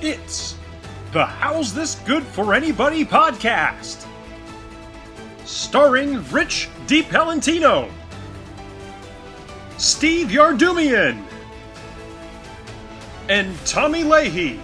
It's the How's This Good for Anybody podcast, starring Rich DiPalentino, Steve Yardumian, and Tommy Leahy.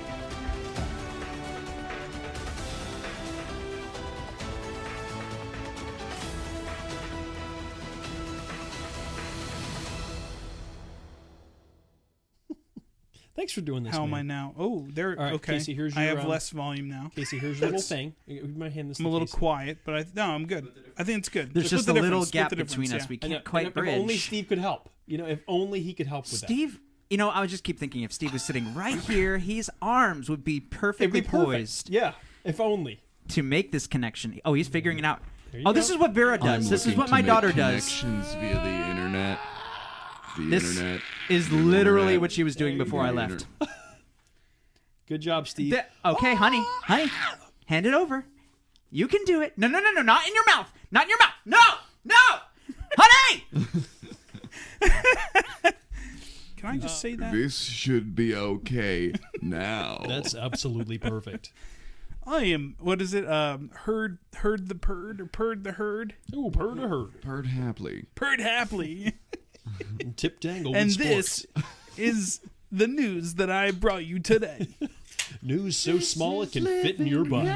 Thanks for doing this. How man. am I now? Oh, there. All right, okay. Casey, here's your, I have less volume now. Casey, here's your little thing. We might hand this. I'm to a little Casey. quiet, but I'm good. I think it's good. There's Split just the a little difference, gap split the between difference, us. We I know, can't quite bridge. If only Steve could help. You know, if only he could help with Steve, you know, I would just keep thinking if Steve was sitting right here, his arms would be that. perfectly It'd be perfect. poised Yeah, if only. to make this connection. Oh, he's figuring it out. There you Oh, go. this is what Vera does. This is what my daughter does. Connections via the internet. This is literally internet. what she was doing before I left. Good job, Steve. Okay, honey, hand it over. You can do it. No, not in your mouth. Not in your mouth. No, honey. Can I just say that? This should be okay now. That's absolutely perfect. I am. What is it? Heard the purd or purred the herd? Ooh, purr to herd. Purred happily. Purred happily. Tip dangle. And with this sports. is the news that I brought you today. News so small it can fit in your butt.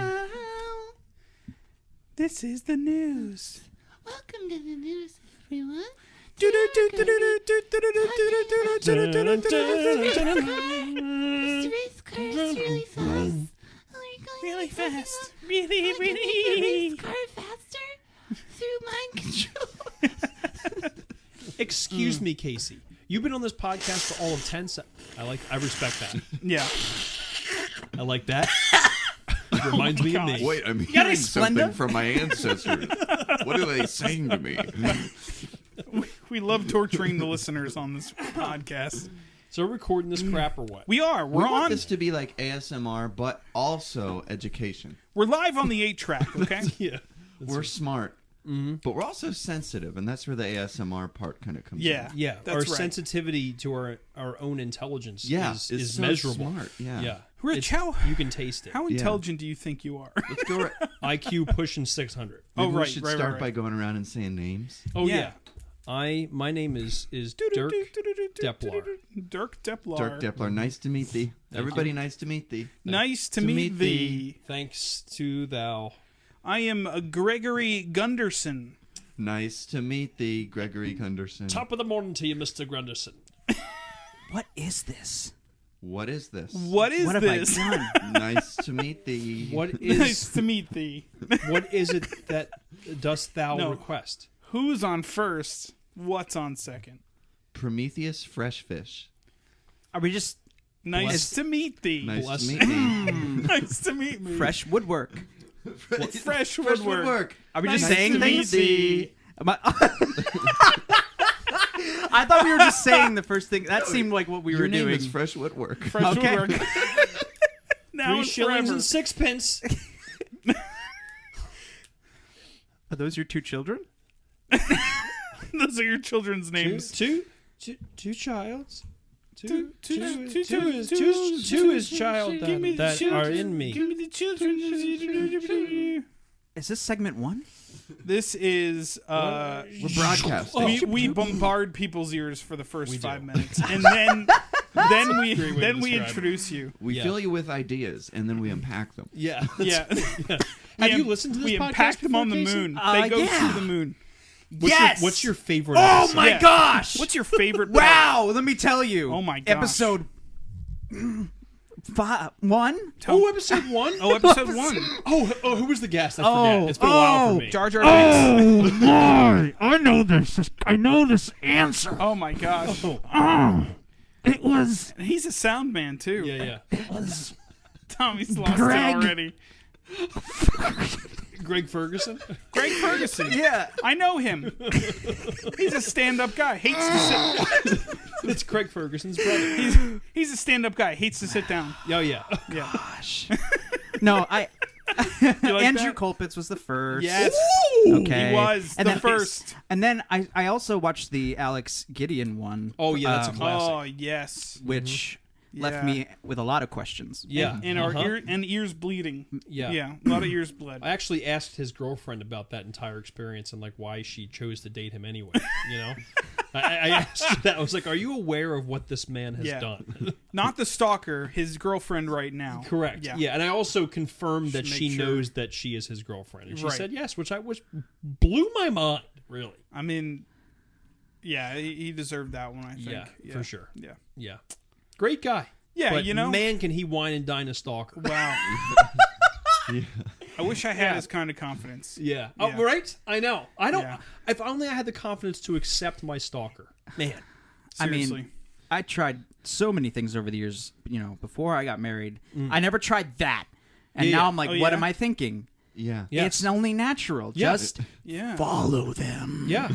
This is the news. Welcome to the news, everyone. Today's car is really fast. Really fast. Really, Really, really. car faster through mind control. Excuse me, Casey. You've been on this podcast for all of 10 seconds. I respect that. Yeah. I like that. Reminds me of me. Wait, I'm got any hearing something Splenda? from my ancestors. What are they saying to me? We love torturing the listeners on this podcast. So we're recording this crap or what? We are. We're We want on. this to be like ASMR, but also education. We're live on the 8-track, okay? Yeah. We're smart, but we're also sensitive, and that's where the ASMR part kind of comes Yeah. in. Yeah, That's our right. sensitivity to our own intelligence Yeah, is it's so measurable. smart, yeah. Yeah. Rich, It's- you can taste it. How intelligent do you think you are? Let's go. IQ pushing 600. Oh, Maybe right, we should right, start right. by going around and saying names. Oh Yeah. yeah. My name is Dirk Deplar. Dirk Deplar. Dirk Deplar, nice to meet thee. Everybody, nice to meet thee. Nice to meet thee. Thanks to thou. I am Gregory Gunderson. Nice to meet thee, Gregory Gunderson. Top of the morning to you, Mr. Grunderson. What is this? What is this? What is What have this? I done? Nice to meet thee. What Nice is to meet thee. what is it that dost thou No. request? Who's on first? What's on second? Prometheus Fresh Fish. Are we just Nice to meet thee. Nice Bless. to meet thee. Nice to meet me. fresh woodwork? Fresh woodwork. Are we Nice just saying to meet things? thee. Am I I thought we were just saying the first thing. That seemed like what we Your were name doing. is Fresh Woodwork. Fresh Okay. woodwork. Now 3 and shillings forever. and 6 pence. Are those your two children? Those are your children's names. Two childs. Two Two is child Give me the that children. are in me. Give me the children. Is this segment 1? This is We're broadcasting. we bombard people's ears for the first We do. 5 minutes, and then we great way to describe it. introduce you. We Yeah. fill you with ideas, and then we unpack them. Yeah. Yeah. Have you listened to this We podcast impact them on the before, Casey? moon. They go yeah. to the moon. What's your favorite Oh episode? my Yeah. gosh! What's your favorite? part? Wow! Let me tell you. Oh my gosh. Episode 1. Oh, episode 1? Oh, episode 1. Oh, who was the guest? I forget. It's been a while for me. Jar Jar Binks. My! I know this. I know this answer. Oh my gosh. Oh, it was. He's a sound man too. Yeah. It was. Tommy's lost Greg. it already. Greg Ferguson. Greg Ferguson. Yeah. I know him. He's a stand-up guy. Hates to sit. It's Craig Ferguson's brother. He's a stand-up guy. Hates to sit down. Oh, yeah. Yeah. No, I. You like Andrew that? Colpitz was the first. Yes. Okay. He was the first. And then I also watched the Alex Gideon one. Oh, yeah, that's a classic. Oh yes. Which left me with a lot of questions. Yeah. And our ears bleeding. Yeah. Yeah, a lot of ears bled. I actually asked his girlfriend about that entire experience and like why she chose to date him anyway. You know, I asked her that. I was like, "Are you aware of what this man has done?" Not the stalker, his girlfriend right now. Correct. Yeah. And I also confirmed that Should she make sure. knows that she is his girlfriend, and she Right. said yes, which blew my mind. Really. I mean, yeah, he deserved that one. I think. Yeah, for sure. Yeah. Yeah. Great guy. Yeah, But you know. man, can he wine and dine a stalker? Wow. I wish I had his kind of confidence. Yeah. Yeah. Oh, right? I know. I don't. Yeah. If only I had the confidence to accept my stalker. Man. Seriously. I mean, I tried so many things over the years. Before I got married, I never tried that, and Yeah, now yeah. I'm like, Oh, what yeah? am I thinking? Yeah. Yeah. It's only natural. Yeah. Just Yeah. follow them. Yeah.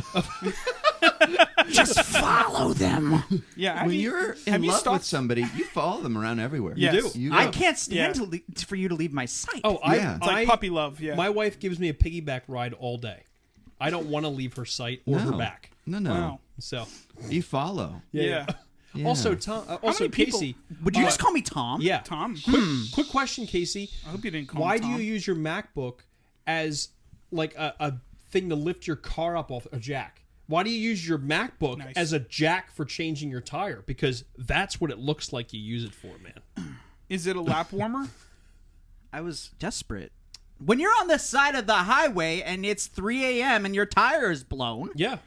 Just follow them. Yeah. When you're in have you love stalked- with somebody, you follow them around everywhere. Yes. do. You I go. can't stand Yeah. for you to leave my sight. Oh, Yeah. It's like puppy love. Yeah. My wife gives me a piggyback ride all day. I don't want to leave her sight or her No. back. No. Wow. So, You follow. Yeah. Yeah. also Tom. Also many people- Casey. Would you just call me Tom? Yeah. Tom. Quick question, Casey. I hope you didn't call Why me do Tom. you use your MacBook as like a thing to lift your car up off a jack? Why do you use your MacBook Nice. as a jack for changing your tire? Because that's what it looks like you use it for, man. Is it a lap warmer? I was desperate. When you're on the side of the highway and it's 3 a.m. and your tire is blown, Yeah.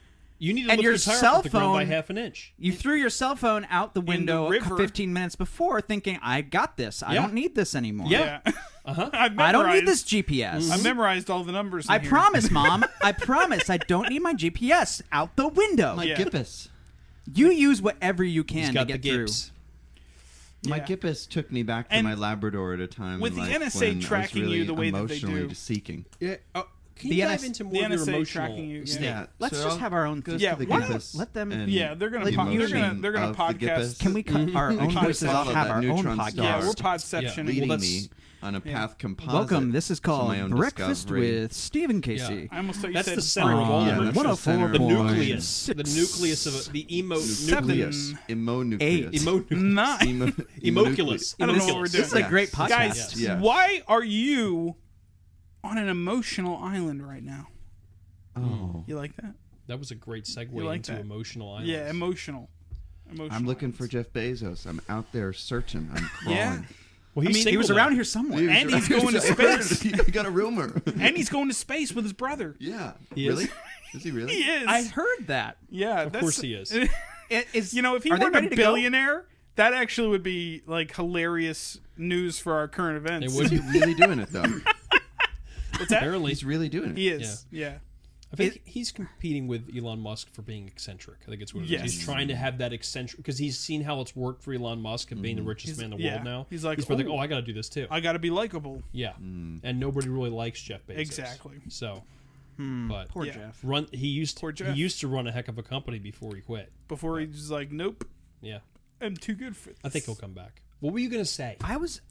You need to And lift your your tire cell off the ground by phone- half an inch. you threw your cell phone out the window river. 15 minutes before thinking, I got this. I Yeah. don't need this anymore. Yeah. I I don't need this GPS. I memorized all the numbers. In I here. promise, Mom. I promise I don't need my GPS out the window. My Yeah. Gippus. You use whatever you He's can to got the get through. gips. My Yeah. Gippus took me back to And my Labrador at a time with in the life NSA when I was tracking you really the way that they emotionally do. seeking. Yeah. Can The you dive NS into the more of your NSA emotional tracking you, yeah. state? Yeah. Let's so just I'll have our own go thing. Yeah, to the why don't- Gippus. let them- and Yeah, they're gonna the they're emotion gonna of the podcast. Gippus Can we cut our own Podcast. voices off? Follow Have that our own neutron podcast. star. Yeah, we're Podception. Yeah. leading Well, me on a path composite. Welcome. This is to my called own Breakfast discovery. with Stephen Casey. Yeah. I almost thought you That's said the center of all Yeah, of that's it. the center The of nucleus. point The nucleus of the Seven. nucleus. Emonucleus. Nine. Emoculus. I don't know what we're doing. This is a great podcast. Guys, Yeah. why are you on an emotional island right now? Oh. You like that? That was a great segue You like into that? emotional islands. Yeah, emotional. I'm looking for Jeff Bezos. I'm out there searching. I'm crawling. Yeah. Well, he's He was single around now. here somewhere. And he's going to space. I got a rumor. And he's going to space with his brother. Yeah. He is? Really? Is he really? He is. I heard that. Yeah, Of course he is. You know, if he Are they weren't ready a to go? billionaire, that actually would be like hilarious news for our current events. It would. Is he really doing it though? What's that? Apparently, He's really doing it. He is. Yeah. I think he's competing with Elon Musk for being eccentric. I think it's what it is. Yes. He's trying to have that eccentric because he's seen how it's worked for Elon Musk and being the richest man in the yeah. world now. He's like, probably "Ooh, oh, I got to do this too. I got to be likable. Yeah, and nobody really likes Jeff Bezos. Exactly. So, but Poor Yeah. Jeff. he used Poor Jeff. he used to run a heck of a company before he quit. Before he's like, nope, Yeah, I'm too good for this. I think he'll come back. What were you gonna say? I was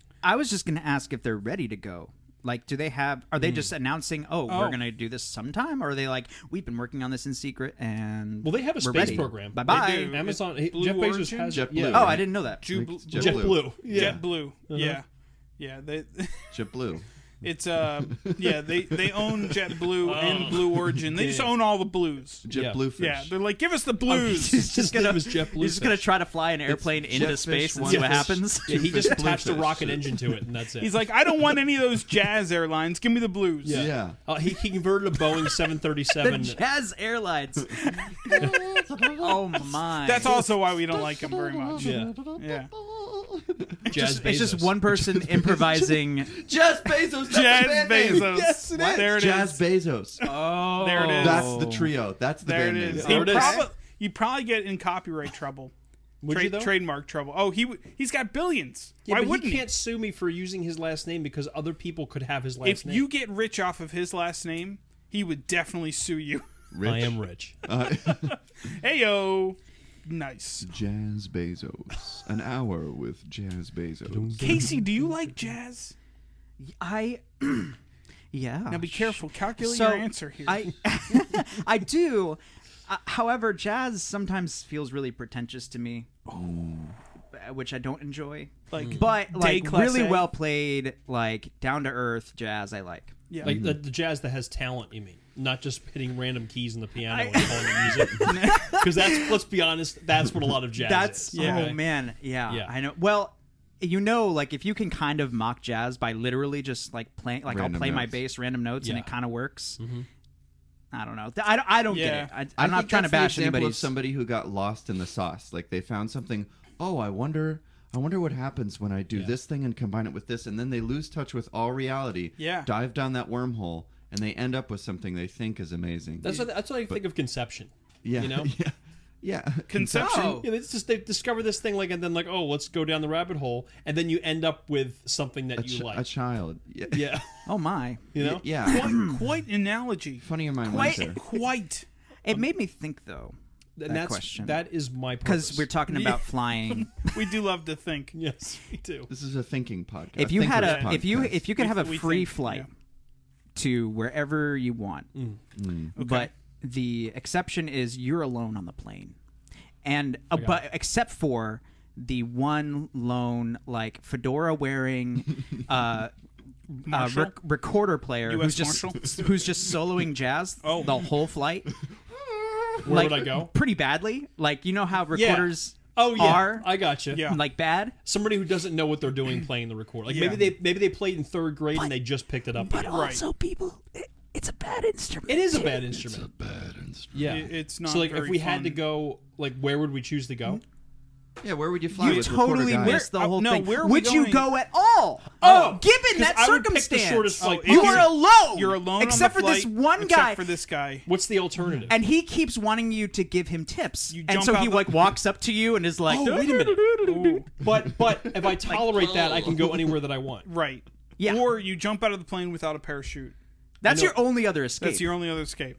just going to ask if they're ready to go. Like, do they have? Are they just announcing? Oh, we're Oh. going to do this sometime? Or are they like, we've been working on this in secret and Well, they have a we're space ready. program. Bye They bye. do. Amazon. Blue Jeff Bezos Origin? has JetBlue. Yeah. Oh, I didn't know that. JetBlue. Yeah. JetBlue. Yeah. Yeah. They. JetBlue. It's yeah, they own JetBlue and Blue Origin. They just own all the blues. JetBlue fish. Yeah, they're like, give us the blues. He's just His gonna name is Jeff He's just gonna Bluefish. try to fly an airplane into Jetfish space and one see what fish. happens. Yeah, he just Fish attached a Bluefish. rocket engine to it, and that's it. He's like, I don't want any of those Jazz Airlines. Give me the blues. Yeah. He converted a Boeing the 737. Jazz Airlines. Oh my! That's also why we don't like him very much. Yeah, Yeah. Jazz It's just Bezos. one person improvising. Jazz Bezos. That's the Jazz band name. Bezos. Yes, it is. There it Jazz Bezos. Oh, There it is. That's the trio. That's the There band it name. is. There it is. You'd probably get in copyright trouble. Would you though? Trademark trouble. Oh, he's got billions. Yeah, Why but wouldn't he can't sue me for using his last name because other people could have his last If name. you get rich off of his last name, he would definitely sue you. Rich. I am rich. Heyo. Nice. Jazz Bezos. An hour with Jazz Bezos. Casey, do you like jazz? I. Yeah. Now be careful. Calculate So, your answer here. I do. However, jazz sometimes feels really pretentious to me. which I don't enjoy. Like, But like classe. really well played, like down to earth jazz, I like. Yeah. Like the jazz that has talent, you mean? Not just hitting random keys on the piano and calling it music. Because that's, let's be honest, that's what a lot of jazz is. Oh okay? man, yeah, Yeah. I know. Well, you know, like if you can kind of mock jazz by literally just like playing, like Random I'll play my notes. bass, random notes, and Yeah. it kind of works. I don't know. I don't Yeah. get it. I I'm not think trying to that's the bash example anybody. of somebody who got lost in the sauce. Like they found something. Oh, I wonder what happens when I do this thing and combine it with this, and then they lose touch with all reality. Yeah. Dive down that wormhole, and they end up with something they think is amazing. That's what I think of conception. yeah, You know? yeah. Conception. Oh. Yeah, they discover this thing, like, and then like, oh, let's go down the rabbit hole, and then you end up with something that you like. A child. Yeah. Yeah, Oh my! you know. Yeah. Quite analogy. Funny your mind went there. Quite. It made me think though. And That that's question. that is my Because purpose. we're talking about flying. We do love to think. Yes, we do. This is a thinking podcast. If you had Thinkers a, podcast. if you could have a We free think, flight yeah. to wherever you want, Okay. but the exception is you're alone on the plane, and but except for the one lone like fedora wearing Marshall? recorder player US who's just Marshall? who's just soloing jazz Oh. the whole flight. Where like, would I go? Pretty badly. Like you know how recorders Oh yeah, are I gotcha. Yeah. like bad, Somebody who doesn't know what they're doing playing the record. Like Yeah. maybe they played in third grade and they just picked it up. But again. also, people, it's a bad instrument. It is a bad instrument. Bad instrument. Yeah, It's not So like, if very we had to fun. go, like, where would we choose to go? Yeah, where would you fly you with totally recorder guy? missed the Where- whole no, thing. where are we Would you going? go at all? Oh, given 'cause that I would pick the circumstance, shortest flight if you you're- are alone. You're alone except on for the this flight, one except guy. for this guy. What's the alternative? And he keeps wanting you to give him tips. You And jump so out he the- like walks up to you and is like, Oh, wait a minute. Ooh, but if I tolerate that, I can go anywhere that I want. right. Yeah. Or you jump out of the plane without a parachute. that's I know- your only other escape. That's your only other escape.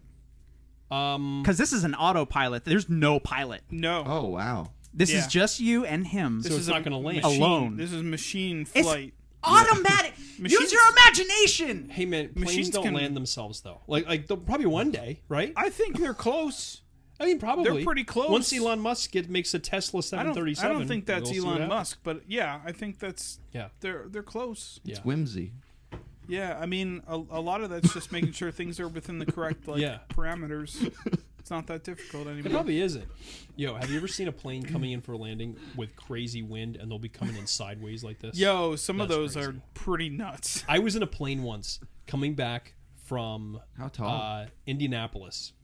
Because this is an autopilot. There's no pilot. No. Oh wow. This Yeah. is just you and him. So it's not going to land. machine. Alone. This is machine It's flight. automatic. Use Machines- your imagination. Hey man, planes Machines don't can- land themselves though. Like they'll probably one day, right? I think they're close. I mean, probably. They're pretty close. Once Elon Musk makes a Tesla I 737, don't think that's we'll see what Elon happens. Musk, but yeah, I think that's Yeah, they're close. yeah. It's whimsy. Yeah, I mean a lot of that's just making sure things are within the correct Yeah. parameters. It's not that difficult It anymore. probably isn't. Yo, have you ever seen a plane coming in for a landing with crazy wind and they'll be coming in sideways like this? Yo, some of That's those crazy. are pretty nuts. I was in a plane once coming back from How tall? Indianapolis,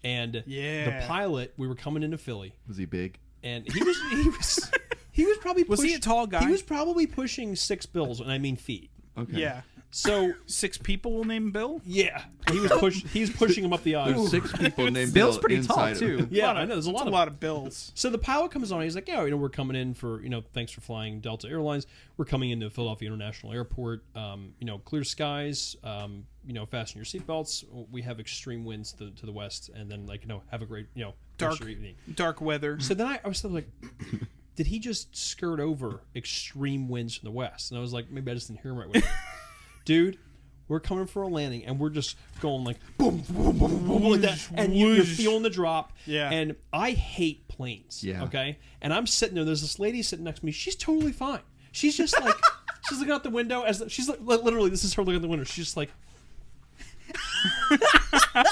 and Yeah. the pilot. We were coming into Philly, Was he big? and he was probably Was he a tall guy? He was probably pushing 6 bills, and I mean feet. Okay. Yeah. So 6 people will name Bill? yeah, he was pushing him up the aisle. There's 6 people named Bill's Bill pretty inside tall of too. it. Yeah, I know. There's a That's lot a of lot of bills. So the pilot comes on. He's like, "Yeah, we're coming in for thanks for flying Delta Airlines. We're coming into Philadelphia International Airport. Clear skies. Fasten your seatbelts. We have extreme winds to the west, and then have a great rest Dark of your evening." dark weather. So then I was still like, did he just skirt over extreme winds from the west? And I was like, maybe I just didn't hear him right. With Dude, we're coming for a landing, and we're just going like boom, boom, boom, boom, like that, and you're Whoosh. feeling the drop. Yeah. And I hate planes. Yeah. Okay. And I'm sitting there. There's this lady sitting next to me. She's totally fine. She's just like, she's looking out the window she's like, literally, this is her looking out the window. She's just like.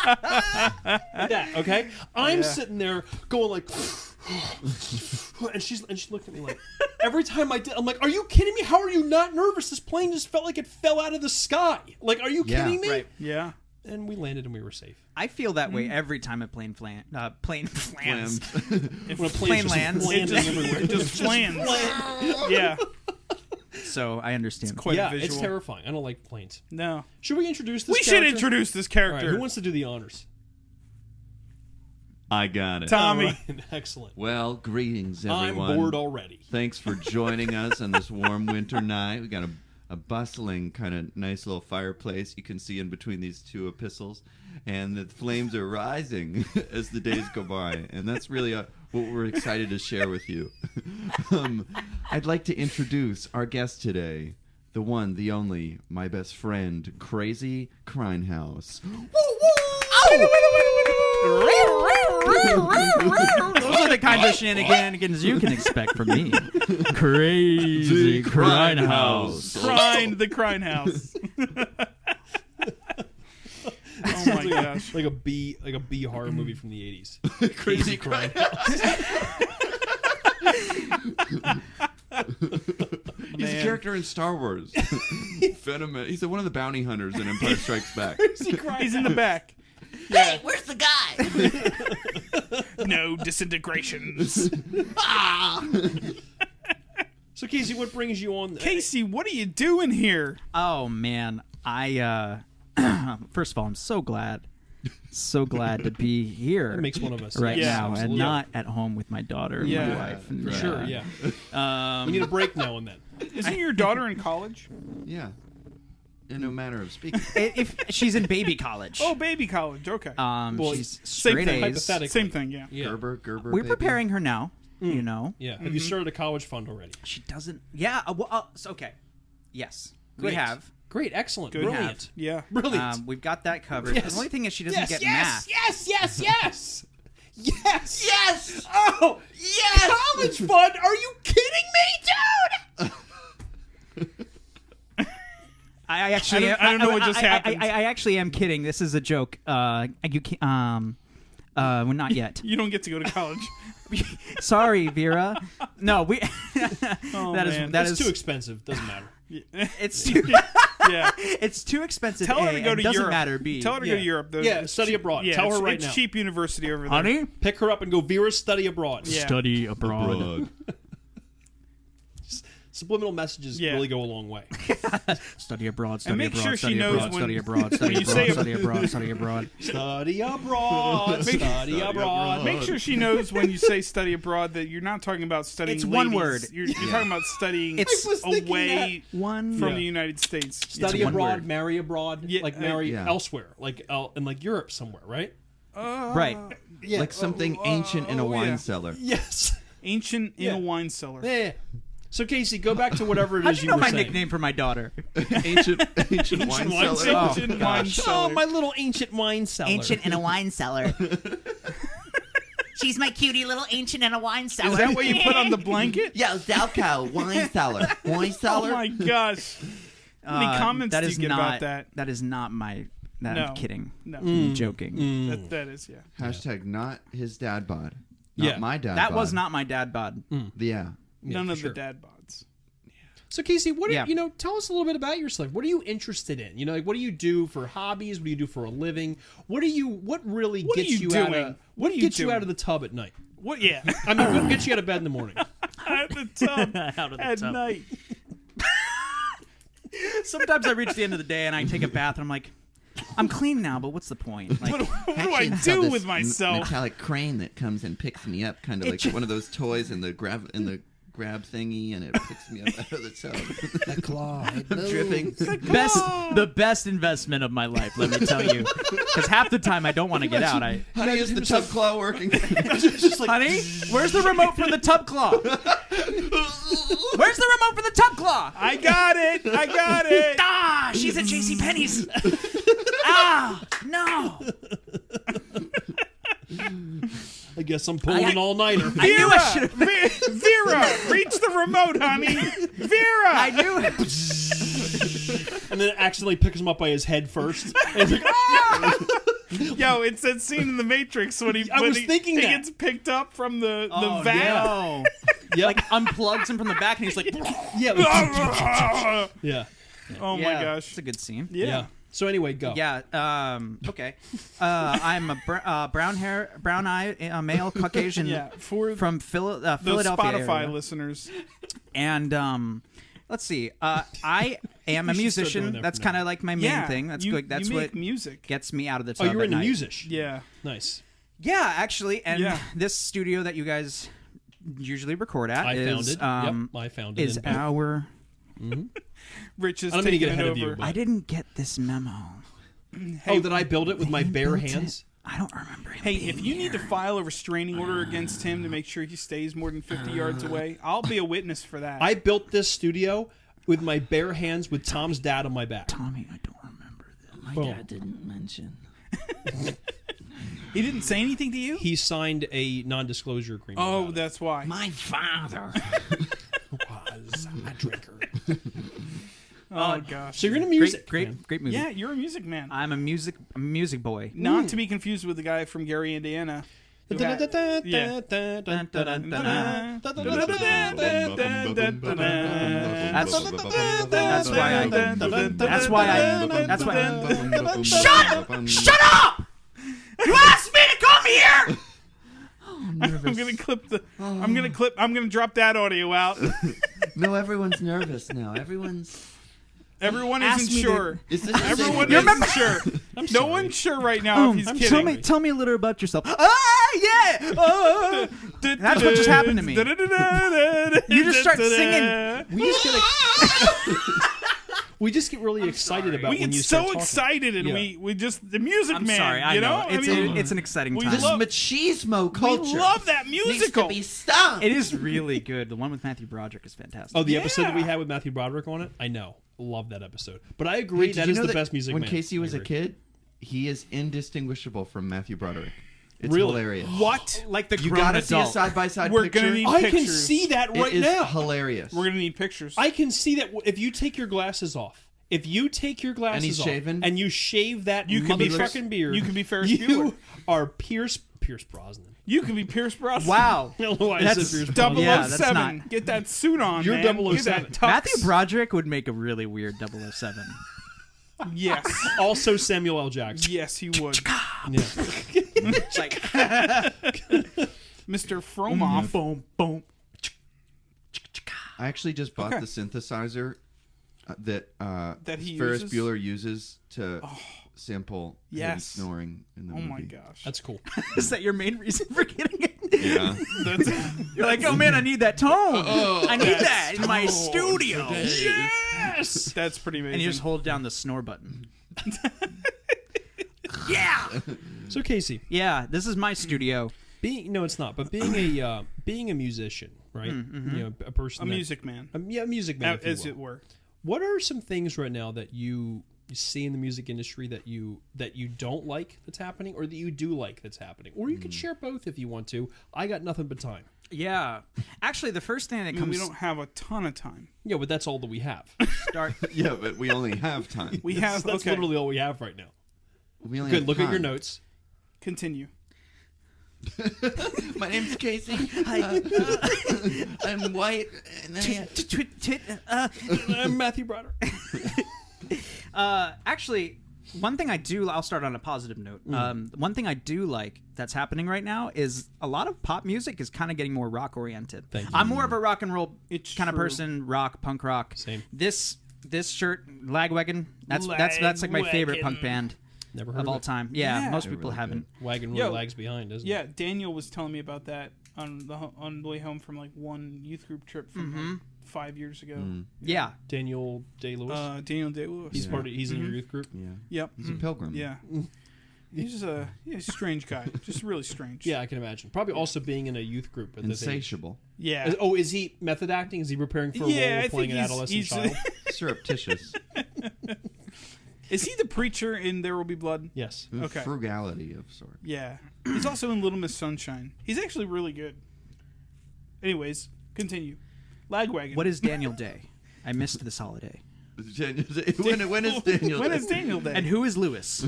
Like that, okay? I'm sitting there going like, and she looked at me like, every time I did, I'm like, are you kidding me? How are you not nervous? This plane just felt like it fell out of the sky. Like, are you Yeah, kidding me? right. Yeah. And we landed and we were safe. I feel that way every time a plane lands. When a Plane just lands. landing everywhere. It just plans. Yeah. So I understand. Quite Yeah, visual. it's terrifying. I don't like planes. No. Should we introduce this We should character? introduce this All right, character. who wants to do the honors? I got it. Tommy. All right, excellent. Well, greetings, everyone. I'm bored already. Thanks for joining us on this warm winter night. We got a bustling, kind of nice little fireplace you can see in between these two epistles, and the flames are rising as the days go by, and that's really what we're excited to share with you. I'd like to introduce our guest today, the one, the only, my best friend, Crazy Kreines. Those are the kind of shenanigans you can expect from me. Crazy Kreines house. The Kreines house. Oh my gosh! Like a B horror movie from the 80s. Crazy Kreines He's a character in Star Wars. Venom. He's one of the bounty hunters in Empire Strikes Back. He's in the back. Hey, where's the guy? No disintegrations. So Casey, what brings you on? Casey, what are you doing here? Oh man, I first of all, I'm so glad to be here. That makes one of us right Yeah, now, absolutely. and not at home with my daughter and Yeah, my wife. And, For sure, yeah. We need a break now and then. Isn't your daughter in college? Yeah. In a manner of speaking. If she's in baby college. Oh, baby college. Okay. Well, she's same straight thing. A's. Hypothetically. Same thing. Yeah. Yeah. Gerber. We're baby. preparing her now. You know, Yeah. Have you started a college fund already? she doesn't. Yeah. Okay. Yes, Great. we have. Great. Excellent. Good. Brilliant. Yeah. Brilliant. We've got that covered. Yes. The only thing is she doesn't get Yes. math. Yes. Yes. Yes! Oh, Yes! college fund? Are you kidding me, dude? I actually, I don't know what just happened. I actually am kidding. This is a joke. You can't. Well, not yet. You don't get to go to college. Sorry, Vera. No, we. Oh, that is man. that It's is too expensive. Doesn't matter. It's too. Yeah. It's too expensive. Tell her to A, go and to doesn't Europe. matter. B. Tell her to go to Europe. Yeah, study abroad. Yeah, Tell her it's- right it's now. cheap university over there. Honey, Pick her up and go, Vera, study abroad. Yeah. study abroad. Broad. Subliminal messages Yeah. really go a long way. Study abroad. And Study make abroad. sure study she knows abroad. when- Study abroad. Study when you say- abroad. Study abroad. Study abroad. Study abroad. Study abroad. Make sure she knows when you say study abroad that you're not talking about studying. It's one ladies. word. You're talking about studying It's- I was away One. from the United States. Study one abroad, word. marry abroad, Yeah, like marry yeah. elsewhere, like in like Europe somewhere, right? Right. Yeah. Like something ancient in a wine yeah. cellar. Yes. Ancient in Yeah. a wine cellar. Yeah. So Casey, go back to whatever it How'd is you you know were my saying. nickname for my daughter? Ancient wine wine cellar. cellar. Ancient wine cellar. Oh, my little ancient wine cellar. Ancient in a wine cellar. She's my cutie little ancient in a wine cellar. Is that what you put on the blanket? Yeah, Zalco, wine cellar. Wine Oh cellar. my gosh. How many comments that do is you get not, about that? That is not my. That No. I'm kidding. No. I'm joking. That is, yeah. Hashtag not his dad bod. Not Yeah. my dad That bod. was not my dad bod. Yeah. None for of sure. the dad bods. So Casey, what Yeah. tell us a little bit about yourself. What are you interested in? Like what do you do for hobbies? What do you do for a living? What really What are gets you you out doing? of What are you gets you doing? out of the tub at night? What? Yeah. I mean, what gets you out of bed in the morning? At the tub Out of the at tub. night. Sometimes I reach the end of the day and I take a bath and I'm like, I'm clean now, but what's the point? Like, What do I do with myself? Metallic crane that comes and picks me up, kind of like one of those toys in the grab thingy, and it picks me up out of the tub. That claw. Dripping. the best investment of my life, let me tell you. Because half the time I don't want to get out. Honey, is the tub claw working? Honey, where's the remote for the tub claw? Where's the remote for the tub claw? I got it. I got it. Ah, she's at JCPenney's. Ah, no. I guess I'm pulling an all-nighter. I knew I should have. Vera, reach the remote, honey. Vera. I knew it. And then it accidentally picks him up by his head first. And he's like, ah! Yo, it's that scene in The Matrix when he thinking he that. gets picked up from the Oh, van. yeah. Yep. Like unplugs him from the back, and he's like, Yeah. Yeah. Oh my yeah, gosh. it's a good scene. Yeah. So anyway, go. Yeah. Okay. I'm a brown eye male Caucasian. Yeah, for From those Philadelphia Spotify area. listeners. And let's see. I am a We should start doing musician. that That's from kind now of like my main Yeah, thing. That's you, good. That's you what make music. gets me out of the Oh, tub. you're at into night. music. Yeah. Nice. Yeah, actually, and Yeah. this studio that you guys usually record at I found is it. I found it. is in both. our. Rich is I don't mean to taking get it ahead of over. you, but- I didn't get this memo. Oh, that I built it with my They bare built it. hands? I don't remember him. Hey, being if you need to here. file a restraining order against him to make sure he stays more than 50 yards away, I'll be a witness for that. I built this studio with my bare hands with Tom's dad on my back. Tommy, I don't remember this. My Boom. dad didn't mention. He didn't say anything to you? He signed a non-disclosure agreement. Oh, about it. that's why. My father. Was a drinker. Oh, gosh. So you're into music. Great man. movie. Yeah, you're a music man. I'm a music boy. Not to be confused with the guy from Gary, Indiana. who had- Yeah. That's why. Shut up! You asked me to come here! I'm gonna drop that audio out. No, everyone's nervous now. Everyone Ask isn't me sure. Is this Everyone isn't sure. No one's sure right now if he's kidding. Tell me a little about yourself. Yeah. That's what just happened to me. You just start singing. We just get really excited about We when get you start so talking. excited, and Yeah. we just the music I'm man. sorry. I you know. I mean, It's an exciting we time. This is love- machismo culture. We love that Needs musical. to be stopped. It is really good. The one with Matthew Broderick is fantastic. Oh, the episode that we Yeah. had with Matthew Broderick on it? I know. Love that episode. But I agree, Hey, did that you is know the best music When man. Casey was I a agree. kid, he is indistinguishable from Matthew Broderick. It's Really? hilarious. What? Like the You grown gotta see a adult. side-by-side We're picture. gonna need I can pictures. see that right it is now. hilarious. We're gonna need pictures. I can see that if you take your glasses off. If you take your glasses he's off shaven? and you shave that You can be motherfucking beard, you can be Ferris you Bueller. are Pierce Brosnan. You could be Pierce Brosnan. Wow. I don't know why I That's said Pierce Double Brosnan. Yeah, that's 07. not- Get that suit on. You're man. 007. Get that tux. Matthew Broderick would make a really weird 007. Yes. Also Samuel L. Jackson. Yes, he would. Yeah. Mr. Fromoff. Boom, boom. I actually just bought Okay. the synthesizer that he Ferris uses? Bueller uses to sample him Yes. snoring in the Oh movie. my gosh. That's cool. Is that your main reason for getting it? Yeah. You're like, oh man, I need that tone. I need that in my studio. Yes! That's pretty amazing. And you just hold down the snore button. So Casey, Yeah, this is my studio. no, it's not. But being a musician, right? You know, a person, a that- music man, a music man, if you as will. it were. What are some things right now that you see in the music industry that you don't like that's happening, or that you do like that's happening, or you can share both if you want to? I got nothing but time. Yeah. Actually, the first thing that I mean, comes we don't have a ton of time. Yeah, but that's all that we have. start. Yeah, but we only have time. We have That's okay. literally all we have right now. We only Good. have Look at your time. notes. Continue. My name's Casey. I'm white. And I'm Matthew Broderick. Actually, one thing I do, I'll start on a positive note. One thing I do like that's happening right now is a lot of pop music is kind of getting more rock oriented. Thank you. I'm more of a rock and roll It's kind of true. person, rock, punk rock. Same. This shirt, Lagwagon, that's like my favorite punk band Never heard of all it. time. Yeah, Yeah. most They're people really haven't. Wagon Yo. really lags behind, doesn't Yeah, it? Daniel was telling me about that on the way home from like one youth group trip from like 5 years ago. Yeah. Daniel Day-Lewis. Daniel Day-Lewis. He's he's in your youth group. yeah. Yep. He's a pilgrim. Yeah. He's a strange guy. Just really strange. Yeah, I can imagine. Probably also being in a youth group at this age. Insatiable. Yeah. Oh, is he method acting? Is he preparing for a Yeah, role I of playing think an he's- adolescent he's- child? Surreptitious. Is he the preacher in There Will Be Blood? Yes. Okay. Frugality of sorts. Yeah. He's also in Little Miss Sunshine. He's actually really good. Anyways, continue. Lagwagon. What is Daniel Day? I missed this holiday. when is Daniel? When Day? is Daniel Day? And who is Lewis?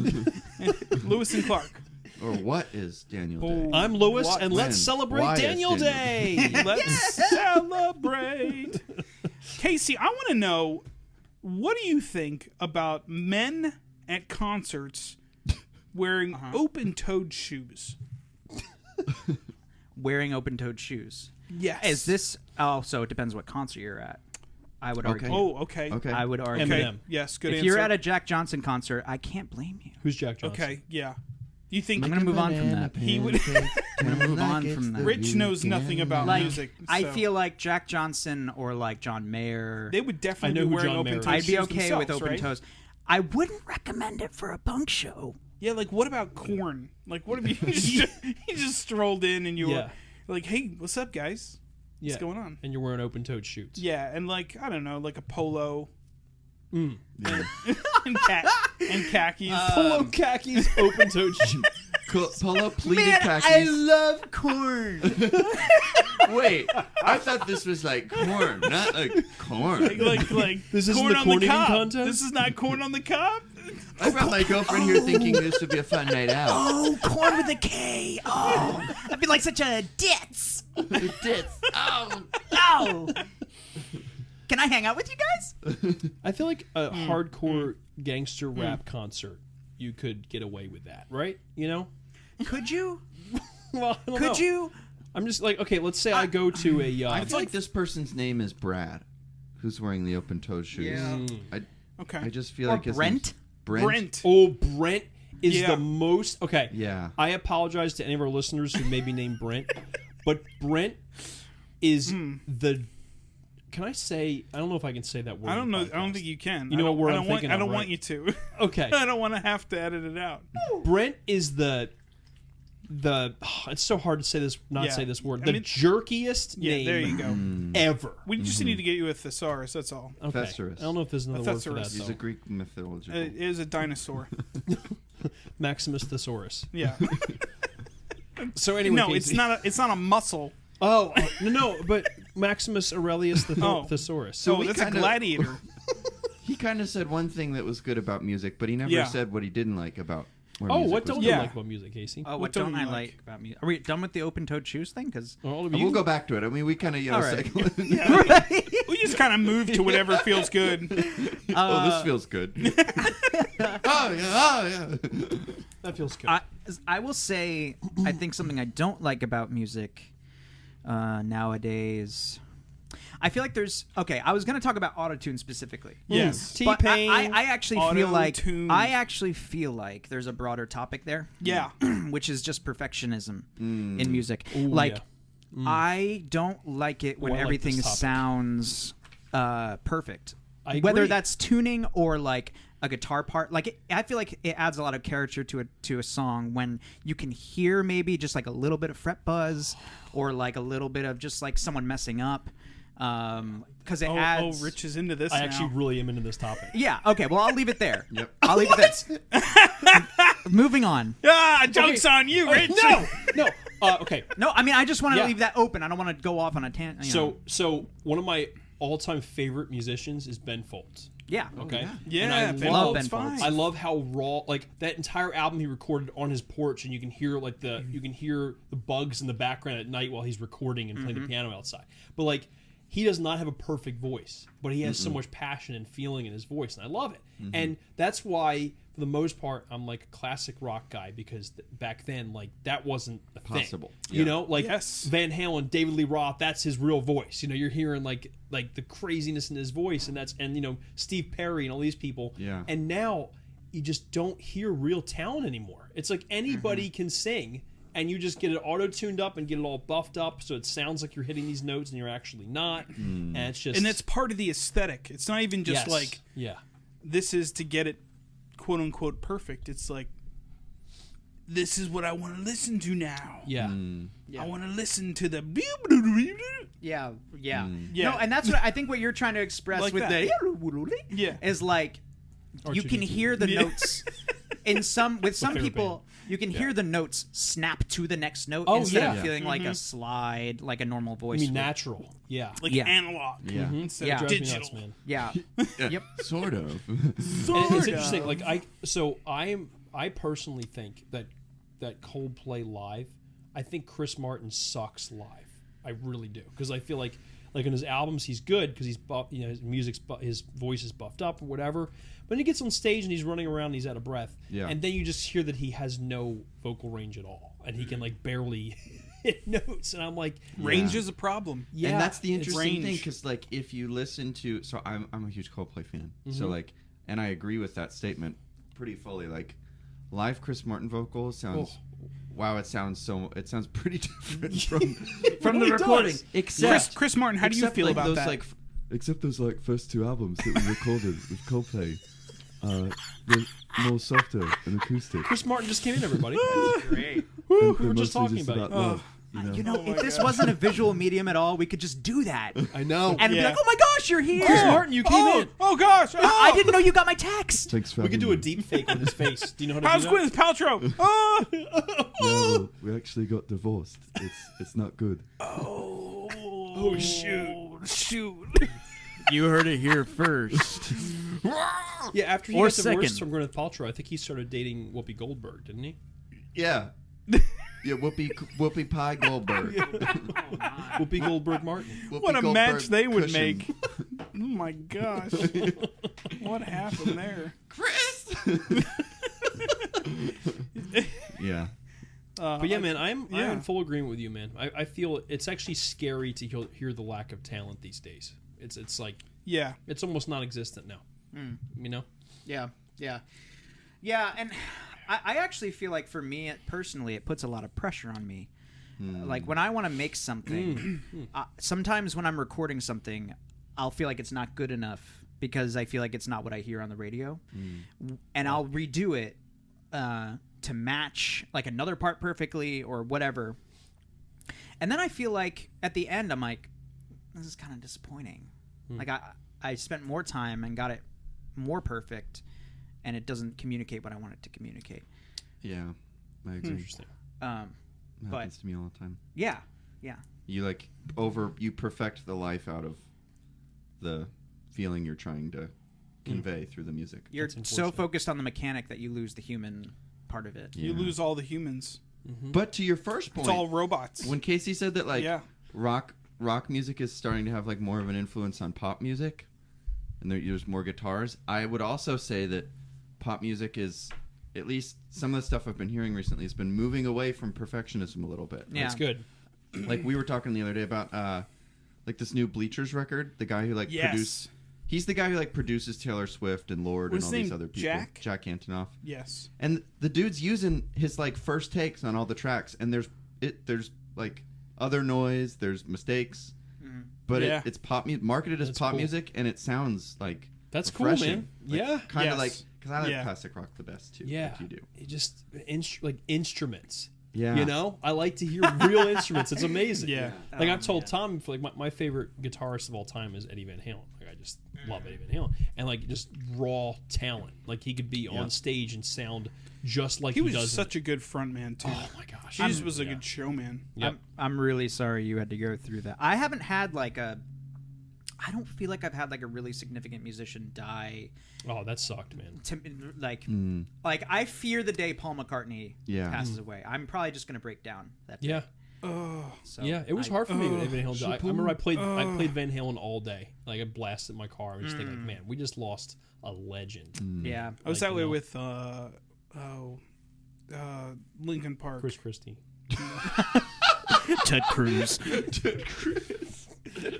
Lewis and Clark. Or what is Daniel Oh. Day? I'm Lewis, What? and let's When? celebrate Why is Daniel Daniel Day. Let's celebrate. Casey, I want to know, what do you think about men at concerts wearing open-toed shoes? Wearing open-toed shoes. Yes. Is this? Oh, so it depends what concert you're at. I would argue. Oh, okay. Okay. I would argue. Okay. Eminem. Yes, good If answer. you're at a Jack Johnson concert, I can't blame you. Who's Jack Johnson? Okay, yeah. You think I'm gonna move on from that. he would... I'm gonna move on from that. Rich knows nothing about Like, music. I so feel like Jack Johnson or like John Mayer. they would I definitely know be who wearing John Mayer open-toed is. I'd be shoes okay with themselves, open right? toes. I wouldn't recommend it for a punk show. Yeah, like what about Korn? Like what if you just strolled in and you Yeah. were like, "Hey, what's up, guys? Yeah. What's going on?" And you're wearing open-toed shoes. Yeah, and like I don't know, like a polo Yeah. and khakis. Polo khakis, open-toed shoes. Polo pleated Man, khakis. I love corn. Wait, I thought this was like corn, not like corn. Like This isn't corn the on corn the eating cob. contest? This is not corn on the cob. I brought my girlfriend here thinking this would be a fun night out. Oh, corn with a K. Oh, that'd be like such a ditz. Tits. Oh. Oh. Can I hang out with you guys? I feel like a hardcore gangster rap concert, you could get away with that, right? You know? Could you? Well, I don't Could know. you? I'm just like, okay, let's say I go to a. I feel like this person's name is Brad, who's wearing the open-toed shoes. Yeah. Okay. I just feel Or like his Brent? name's Brent. Brent. Oh, Brent is Yeah. the most. Okay. Yeah. I apologize to any of our listeners who may be named Brent, but Brent is the. Can I say? I don't know if I can say that word. I don't on know. the I don't podcast. think you can. You know what word I I'm don't want, thinking I of, don't right? want you to. Okay. I don't want to have to edit it out. Brent is the. It's so hard to say this. Not Yeah. say this word. I The mean- jerkiest Yeah, name there you go. ever. We just need to get you a thesaurus. That's all. Okay. Thesaurus. I don't know if there's another word for that. thesaurus. He's Though. a Greek mythological. It is a dinosaur. Maximus Thesaurus. Yeah. So anyway, No, Casey. it's not. It's not a muscle. Oh no, but Maximus Aurelius Thesaurus. So we that's a kinda- gladiator. He kind of said one thing that was good about music, but he never Yeah. said what he didn't like about. Where Oh, music what was don't going. you Yeah. like about music, Casey? Oh, What what don't don't you I like? like about music? Are we done with the open-toed shoes thing? Because All of We'll you? go back to it. I mean, we kind of All right. cycle. We just kind of move to whatever feels good. Oh, this feels good. Oh yeah. That feels good. I will say, I think something I don't like about music nowadays. I feel like there's I was going to talk about autotune specifically. Yes. But T-Pain. I actually feel like Auto-tune. there's a broader topic there. Yeah. Which is just perfectionism Mm. in music. Ooh, like yeah. I don't like it when I like everything this topic. sounds perfect. I Whether agree. that's tuning or like a guitar part, like I feel like it adds a lot of character to a song when you can hear maybe just like a little bit of fret buzz or like a little bit of just like someone messing up. Because it adds. Oh, Rich is into this I now. actually really am into this topic. Yeah. Okay. Well, I'll leave it there. Yep. I'll leave it there. Moving on. Joke's on you, Rich. No. Okay. No, I mean I just wanted Yeah. to leave that open. I don't want to go off on a tangent. So one of my all-time favorite musicians is Ben Folds. yeah. Okay. Yeah, And I Ben love Folds Ben Folds. fine. I love how raw, like that entire album he recorded on his porch, and you can hear the bugs in the background at night while he's recording and playing the piano outside. But like, he does not have a perfect voice, but he has so much passion and feeling in his voice, and I love it. And that's why, for the most part, I'm like a classic rock guy because back then, like that wasn't a Possible. thing. You Yeah. know, like Yes. Van Halen, David Lee Roth, that's his real voice. You know, you're hearing like the craziness in his voice, and you know Steve Perry and all these people. Yeah. And now you just don't hear real talent anymore. It's like anybody can sing, and you just get it auto-tuned up and get it all buffed up so it sounds like you're hitting these notes and you're actually not. And it's just And that's part of the aesthetic. It's not even just yes. like yeah. this is to get it quote unquote perfect. It's like this is what I want to listen to now. Yeah. I want to listen to the Yeah. Yeah. Yeah. No, and that's what I think. What you're trying to express Like with that. the Yeah. is like you can R2D2. hear the Yeah. notes in some favorite people. You can hear the notes snap to the next note Oh, instead of yeah. feeling like a slide, like a normal I voice. mean would. natural. Yeah. like Yeah. analog Yeah. instead Yeah. of Drives me digital. nuts, man. Yeah. Yep. Sort of. And it's interesting. Like I personally think that Coldplay live, I think Chris Martin sucks live. I really do, because I feel like on his albums he's good because he's his music's his voice is buffed up or whatever. But when he gets on stage and he's running around and he's out of breath, Yeah. and then you just hear that he has no vocal range at all, and he can like barely hit notes, and I'm like, Range is a problem. yeah, and that's the it's interesting range. thing, because like if you listen to, so I'm a huge Coldplay fan, so like, and I agree with that statement pretty fully. Like, live Chris Martin vocals sounds, wow, it sounds pretty different from the really recording. does. Except Chris Martin, how do you except, feel like, about those, that? Like, except those like first two albums that we recorded with Coldplay, they're more softer and acoustic. Chris Martin just came in, everybody. Great. We were just talking about it. You know? If this wasn't a visual medium at all, we could just do that. I know. And be Yeah. like, oh my gosh, you're here. Chris Martin, you came in. Oh gosh! I didn't know you got my text. Thanks for We could having do a me. deep fake with his face. Do you know how to How's do that? Gwyneth Paltrow? Oh! Yeah, well, we actually got divorced. It's not good. Oh shoot! You heard it here first. Yeah, after he Or got divorced second. from Gwyneth Paltrow, I think he started dating Whoopi Goldberg, didn't he? Yeah. Yeah, Whoopi Pie Goldberg. Whoopi Goldberg Martin. Whoopi What a Goldberg match they would cushion. make. Oh my gosh! What happened there? Chris. Yeah. But yeah, man, I'm yeah. in full agreement with you, man. I feel it's actually scary to hear the lack of talent these days. It's like Yeah. it's almost non-existent now. You know? Yeah, and I actually feel like for me personally, it puts a lot of pressure on me. Like when I want to make something, sometimes when I'm recording something, I'll feel like it's not good enough because I feel like it's not what I hear on the radio, and I'll redo it to match like another part perfectly or whatever. And then I feel like at the end, I'm like, this is kind of disappointing. Like I spent more time and got it more perfect, and it doesn't communicate what I want it to communicate. Yeah. I agree. Interesting. It But happens to me all the time. yeah. You you perfect the life out of the feeling you're trying to convey through the music. You're That's so unfortunate. focused on the mechanic that you lose the human part of it. Yeah. You lose all the humans. But to your first point, It's all robots. when Casey said that like Yeah. rock music is starting to have like more of an influence on pop music, and there's more guitars, I would also say that pop music is, at least some of the stuff I've been hearing recently, has been moving away from perfectionism a little bit. Yeah. That's good. Like we were talking the other day about like this new Bleachers record, the guy who like Yes. he's the guy who like produces Taylor Swift and Lorde What's and all his these name? other people. Jack Antonoff. Yes. And the dude's using his like first takes on all the tracks, and there's like other noise, there's mistakes, but Yeah. it's pop marketed as That's pop cool. music, and it sounds like That's cool, refreshing. man. Yeah. kind of Yes. like, because I like Yeah. classic rock the best too. Yeah. like you do. It just like instruments. Yeah, You know, I like to hear real instruments. It's amazing. Yeah. Like I've told Tom, for like my favorite guitarist of all time is Eddie Van Halen. Like I just love Eddie Van Halen, and like just raw talent. Like he could be on stage and sound just like He was does. such a good front man too. Oh my gosh. He just was a good showman. Yep. I'm really sorry you had to go through that. I haven't had like I don't feel like I've had like a really significant musician die. Oh, that sucked, man. Like I fear the day Paul McCartney Yeah. passes away. I'm probably just gonna break down that day. Yeah. So Yeah, it was hard for me when Van Halen died. I remember I played Van Halen all day. Like I blasted my car and just thinking, like, man, we just lost a legend. Yeah. I was Like, that you way know. with Lincoln Park. Chris Christie. Ted Cruz.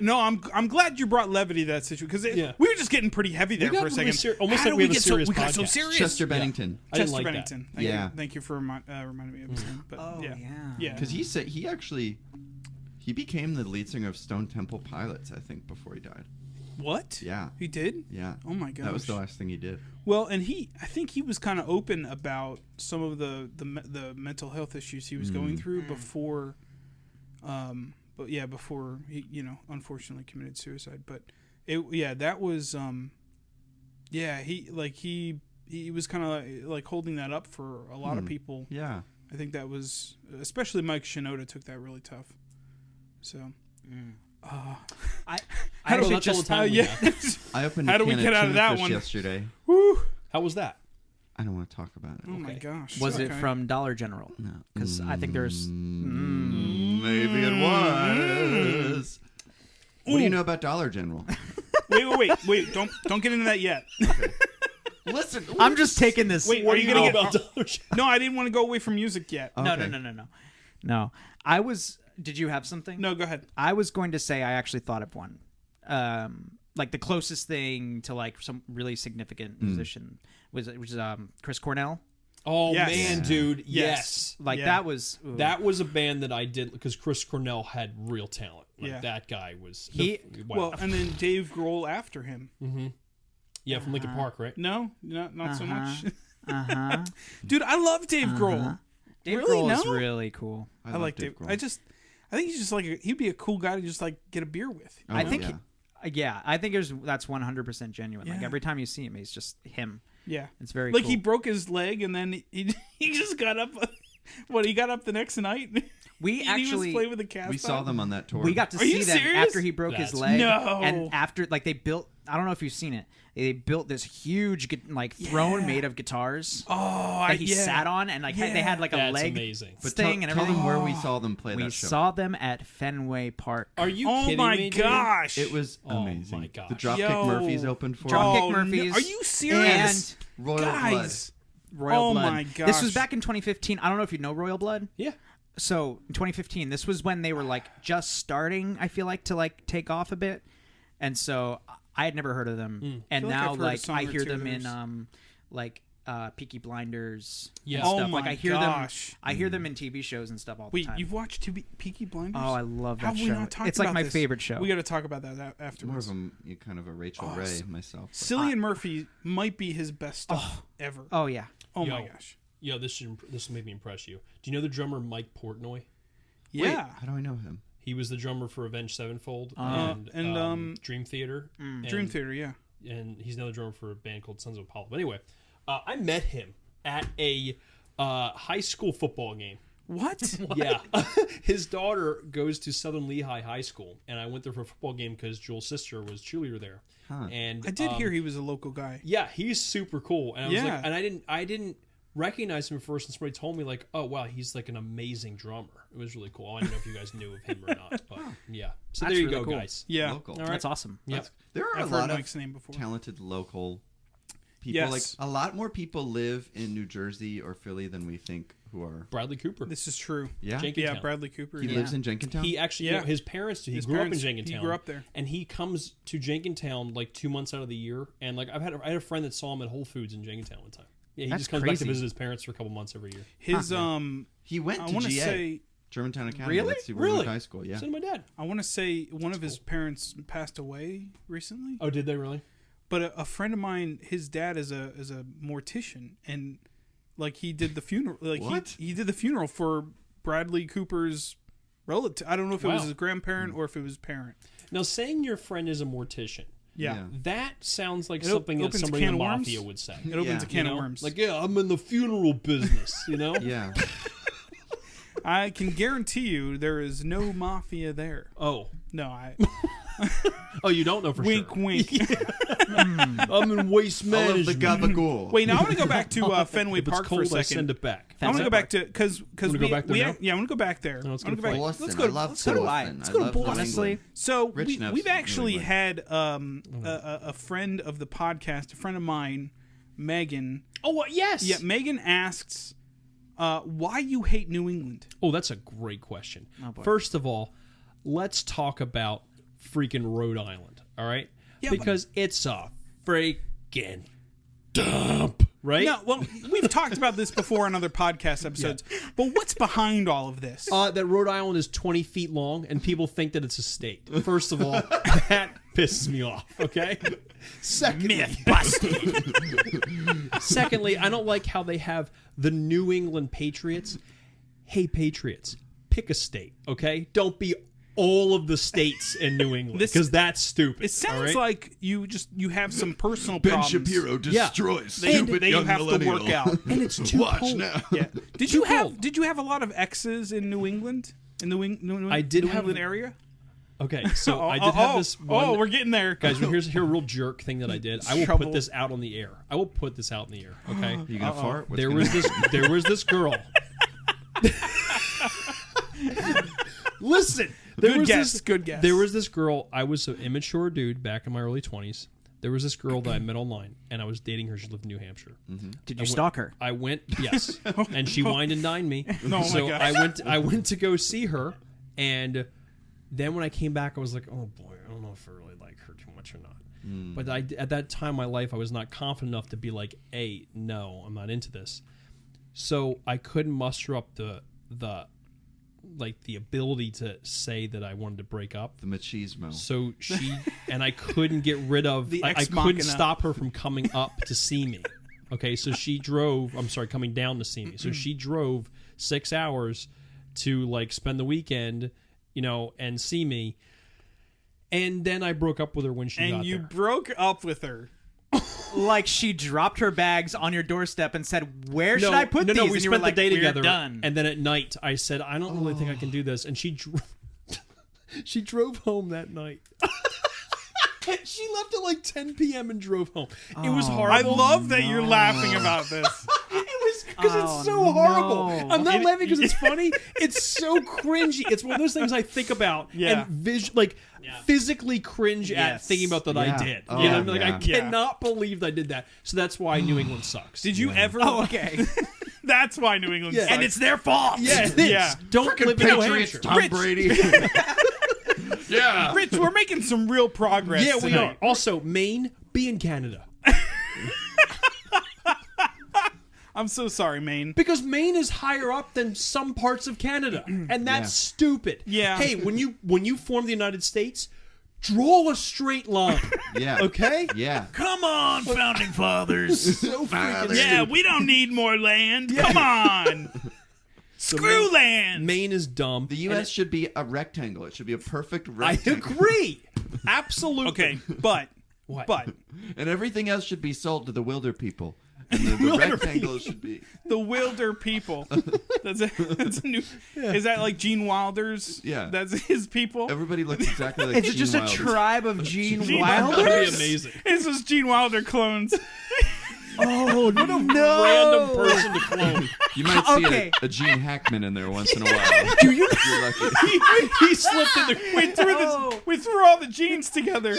No, I'm glad you brought levity to that situation because Yeah. we were just getting pretty heavy there got for a really second. almost How like did we have a get serious we got so podcast. serious. Chester Bennington, I didn't Chester like Bennington. that. Yeah. Thank you for reminding me of his name. But Oh yeah. yeah. Yeah. because he became the lead singer of Stone Temple Pilots, I think, before he died. What? Yeah, He did? yeah. Oh my gosh. That was the last thing he did. Well, and I think he was kind of open about some of the mental health issues he was going through before, before he, unfortunately committed suicide. But that was, he was kind of like holding that up for a lot of people. Yeah. I think that was, especially Mike Shinoda took that really tough. So, I how do Well, we that's all the just, time we have. I opened How a do we can get of out of tuna that fish one? yesterday. Woo! How was that? I don't want to talk about it. Oh my gosh. Was it Okay. from Dollar General? No. Because I think there's. Maybe it was. What do you know about Dollar General? Wait! Don't get into that yet. Listen, I'm just taking this. Wait, What are are you you gonna about get? Dollar General? No, I didn't want to go away from music yet. Okay. No. I was. Did you have something? No, go ahead. I was going to say I actually thought of one. Like the closest thing to like some really significant musician was Chris Cornell. Oh Yes. man, dude, yes. Like Yeah. that was ooh. That was a band that I did because Chris Cornell had real talent. Like Yeah. that guy was. Well, Wow. and then Dave Grohl after him. Yeah, from Linkin Park, right? No, not so much. Uh-huh. Dude, I love Dave Grohl. Dave Really? Grohl is No? really cool. I like Dave. Grohl. I just I think he's just like he'd be a cool guy to just like get a beer with. Oh, I think, yeah. I think that's 100% genuine. Like Yeah. every time you see him, he's just him. Yeah, It's very like cool. he broke his leg and then he just got up. What, he got up the next night? We and actually he was playing with a cast. We saw them on that tour. we got to Are you see them serious? after he broke his That's- leg. No. And after like they built, I don't know if you've seen it. They built this huge like throne made of guitars Oh, that he sat on, and like they had like a That's leg amazing. But thing tell and everything. them where we saw them play We that show. saw them at Fenway Park. Are you Oh kidding my me, dude? gosh! It was Oh amazing. my gosh. The Dropkick Yo. Murphys opened for Dropkick Oh, Murphys. no. Are you serious? And Royal Guys, Royal Oh Blood. my This was gosh. back in 2015. I don't know if you know Royal Blood. Yeah. So in 2015, this was when they were like just starting. I feel like to like take off a bit, and so I had never heard of them. And feel like now I've heard a like song I or hear two them of in theirs. like Peaky Blinders. Yeah. And Oh stuff. my Like I hear gosh. them. I hear them in TV shows and stuff all the Wait, time. you've watched Peaky Blinders? Oh, I love that Have show. we not talked It's like about my this? favorite show. We got to talk about that More afterwards. of a kind of a Rachel Ray myself. but- Cillian Murphy might be his best stuff ever. Oh yeah. Oh Yo. my gosh. Yo, this will make me impress you. Do you know the drummer Mike Portnoy? Yeah. How do I know him? He was the drummer for Avenged Sevenfold and, Dream Theater. Dream Theater, yeah. And he's now the drummer for a band called Sons of Apollo. But anyway, I met him at a high school football game. What? Yeah. His daughter goes to Southern Lehigh High School, and I went there for a football game because Joel's sister was cheerleader there. Huh. And I did hear he was a local guy. yeah, he's super cool. And I was Yeah. like, and I didn't recognize him at first, and somebody told me like, oh wow, he's like an amazing drummer. It was really cool. I don't know if you guys knew of him or not, but yeah. So That's there you really go, cool. guys. Yeah. Local. All right. That's awesome. Yep. There are I've a heard lot of Mike's name before. talented local people. Yes. Like a lot more people live in New Jersey or Philly than we think who are. Bradley Cooper. This is true. Yeah. Jenkintown. Yeah, Bradley Cooper. He yeah. lives in Jenkintown. He actually, Yeah. his parents do. He His grew parents- up in Jenkintown. he grew up there. and he comes to Jenkintown like 2 months out of the year. And like I had a friend that saw him at Whole Foods in Jenkintown one time. Yeah, he That's just comes back to crazy. visit his parents for a couple months every year. His He went I to want to GA, say Germantown Academy. Really? That's where he went Really? to high school. Yeah. So did my dad. I want to say one of his parents passed away recently. Oh, did they really? But a friend of mine, his dad is a mortician, and like he did the funeral. Like What? he did the funeral for Bradley Cooper's relative. I don't know if it was Wow. his grandparent or if it was his parent. Now, saying your friend is a mortician, Yeah, that sounds like It something that opens a somebody in can the of worms. mafia would say. it opens Yeah. a You can know? of worms. Like, yeah, I'm in the funeral business, you know? Yeah. I can guarantee you, there is no mafia there. Oh. No, I Oh, you don't know for wink, sure. wink. I'm in waste All of the management. gabagool. Wait, now I want to go back to Fenway If it's Park for cold, a I second. send it back. I want to go back to because Wanna go back there now? yeah, I want to go back there. No, let's I wanna go go back. to Boston. Let's go I to love let's go to Boston. let's I go to love Boston. Honestly, So Rich we've Neff's actually really had a friend of the podcast, a friend of mine, Megan. Oh, what? Yes. Yeah, Megan asks why you hate New England. Oh, that's a great question. Oh, First of all, let's talk about freaking Rhode Island, all right? Yeah, because it's a freaking dump, right? No, well, we've talked about this before on other podcast episodes, but what's behind all of this? That Rhode Island is 20 feet long, and people think that it's a state. First of all, that pisses me off, okay? Myth busted. Secondly, I don't like how they have the New England Patriots. Hey, Patriots, pick a state, okay? Don't be all of the states in New England, because that's stupid. It sounds all right? like you have some personal Ben problems. Shapiro Yeah. destroys that stupid you young have to millennial. work out. and it's too Watch cold. now. Yeah. Did Too you have cold. Did you have a lot of exes in New England? In the I did New have- England area. Okay, so I did have this one. Oh, we're getting there, Guys, here's a real jerk thing that I did. I will Trouble. put this out on the air. I will put this out in the air. Okay. You gonna fart? What's There gonna was this girl. Listen, Good guess. Good guess. There was this girl. I was an immature dude back in my early 20s. There was this girl that I met online, and I was dating her. She lived in New Hampshire. did you stalk her? I went, yes, and she wined and dined me. Oh my so gosh. I went to go see her, and then when I came back, I was like, oh boy, I don't know if I really like her too much or not. But at that time in my life, I was not confident enough to be like, hey, no, I'm not into this. So I couldn't muster up the ability to say that I wanted to break up. The machismo. So she and I couldn't get rid of. The I ex couldn't machina. stop her from coming up to see me. Okay, so she drove. I'm sorry, coming down to see me. So she drove 6 hours to like spend the weekend and see me. And then I broke up with her when she got there. And you broke up with her. Like she dropped her bags on your doorstep and said, "Where should I put these?" No, we and you spent were like, the day "We're together. done." And then at night, I said, I don't really think I can do this. And she she drove home that night. She left at like 10 p.m. and drove home. It was I horrible. love that you're laughing about this. It was because it's so horrible. no. I'm not laughing because it's funny. It's so cringy. It's one of those things I think about Yeah. and physically cringe at Yes. thining about that I Yeah. did. Oh, You know, like I yeah. cannot believe that I did that. So that's why New England sucks. Did you ever? Oh, okay. That's why New England. Yeah. sucks. And it's their fault. Yeah, it is. Yeah. Don't live in New Patriots, Hampshire. Tom Brady. Yeah. Rich, we're making some real progress. Yeah, we tonight. are. Also, Maine, be in Canada. I'm so sorry, Maine. Because Maine is higher up than some parts of Canada, and that's stupid. Yeah. Hey, when you form the United States, draw a straight line. Yeah. Okay. Yeah. Come on, founding fathers. So freaking Yeah, we don't need more land. Come on. Screw land. Maine is dumb. The U.S. should be a rectangle. It should be a perfect I rectangle. agree. Absolutely. Okay, but What? And everything else should be sold to the wilder people. And the rectangle should be. the Wilder people. That's a new. Is that like Gene Wilder's? Yeah. That's his people. Everybody looks exactly like Is it Gene just Wilder. a tribe of Gene Gene Wilder? That would be amazing. It's just Gene Wilder clones. Oh, what a random person to clone. You might see Okay. a Gene Hackman in there once in a while. Do you? You're lucky. He slipped in the. We threw all the genes together.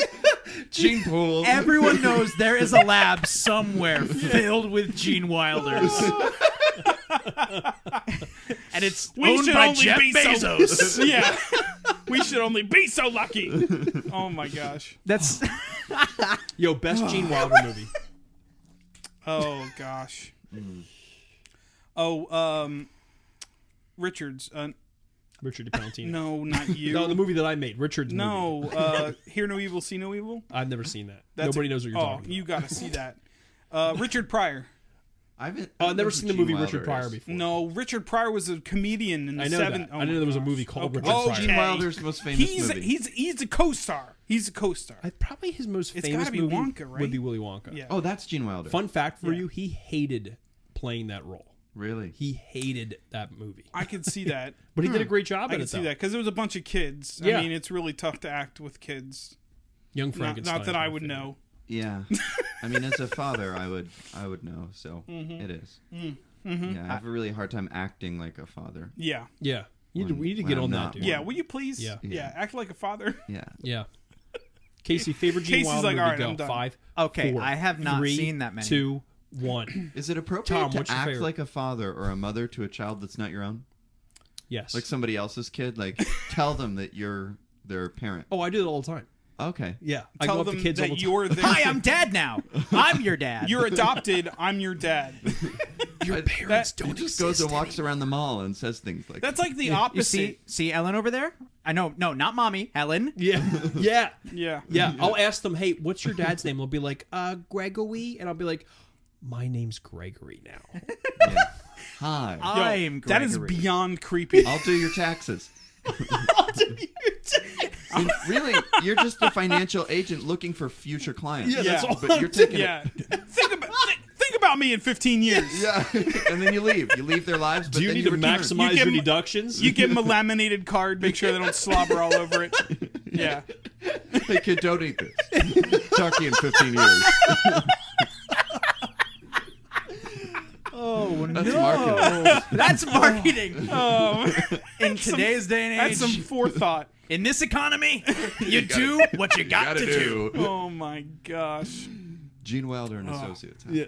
Gene Pool. Everyone knows there is a lab somewhere filled with Gene Wilders. And it's We owned should by only Jeff be Bezos. so. Yeah. We should only be so lucky. Oh my gosh. That's Yo, best Gene Wilder movie. Oh gosh. Oh, Richards. Richard DiPalantino. No, not you. No, the movie that I made, Richard's movie. No, Hear No Evil, See No Evil. I've never seen that. That's Nobody knows what you're talking about. You got to see that. Richard Pryor. I've I've never seen the Gene movie Wilder Richard Pryor is. before. No, Richard Pryor was a comedian in the I know 70s. that. Oh I didn't know my there was a gosh. movie called Okay. Richard Oh, Pryor. Gene Wilder's most famous movie. He's a co-star. He's a co-star. Probably his most It's famous gotta be movie Wonka, right? would be Willy Wonka. Yeah. Oh, that's Gene Wilder. Fun fact for Yeah. you, he hated playing that role. Really? He hated that movie. I could see that. But he did a great job I at could it, see though. that because it was a bunch of kids. Yeah. I mean, it's really tough to act with kids. Young Not, Frankenstein. not that is I my would favorite. know. Yeah. I mean, as a father, I would know. So it is. Yeah, I have a really hard time acting like a father. Yeah. Yeah. We need to When get I'm on that, not dude. Yeah. Will you please? Yeah. Yeah. Act like a father. Yeah. Yeah. Casey, favorite Gene Casey's Wilder like, movie, "All right, go. I'm done." 5, Okay, 4, I have not 3, seen that many. 2, 1. Is it appropriate Tom, to what's your act favorite? like a father or a mother to a child that's not your own? Yes. Like somebody else's kid? Like, tell them that you're their parent. Oh, I do that all the time. Okay. Yeah. I Tell go up them to kids all that the time. you're their. Hi, I'm dad now. I'm your dad. You're adopted. I'm your dad. Your parents that- He don't just exist. goes and walks around the mall and says things like That's like the You opposite. see Ellen over there? I know, no, not mommy, Ellen. Yeah. Yeah. Yeah. Yeah. I'll ask them, hey, what's your dad's name? They'll be like, Gregory. And I'll be like, my name's Gregory now. Yeah. Hi. Yo, I'm that is Gregory. beyond creepy. I'll do your taxes. Really, you're just a financial agent looking for future clients. Yeah, that's all But you're I'm taking Yeah. Think about me in 15 years. Yeah, and then you leave. You leave their lives. But Do you then need to return. maximize You give your 'em- deductions? You give them a laminated card. Make sure they don't slobber all over it. Yeah. Hey kid, don't eat this. Talk to you in 15 years. Oh That's marketing. That's marketing. Oh, In today's day and age, that's some forethought. in this economy, you do what you got Gotta to do. Oh my gosh. Gene Wilder and Associates. Huh? Yeah.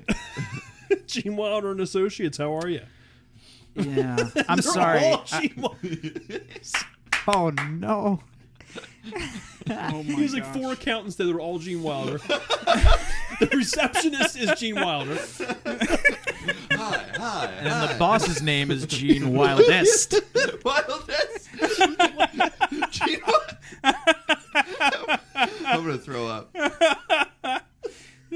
Gene Wilder and Associates, how are you? Yeah, I'm sorry. All Gene Wilder. Oh no. Oh my There's like gosh. 4 accountants that are all Gene Wilder. The receptionist is Gene Wilder. Hi. And the boss's name is Gene Wildest. Wildest. Gene I'm gonna throw up.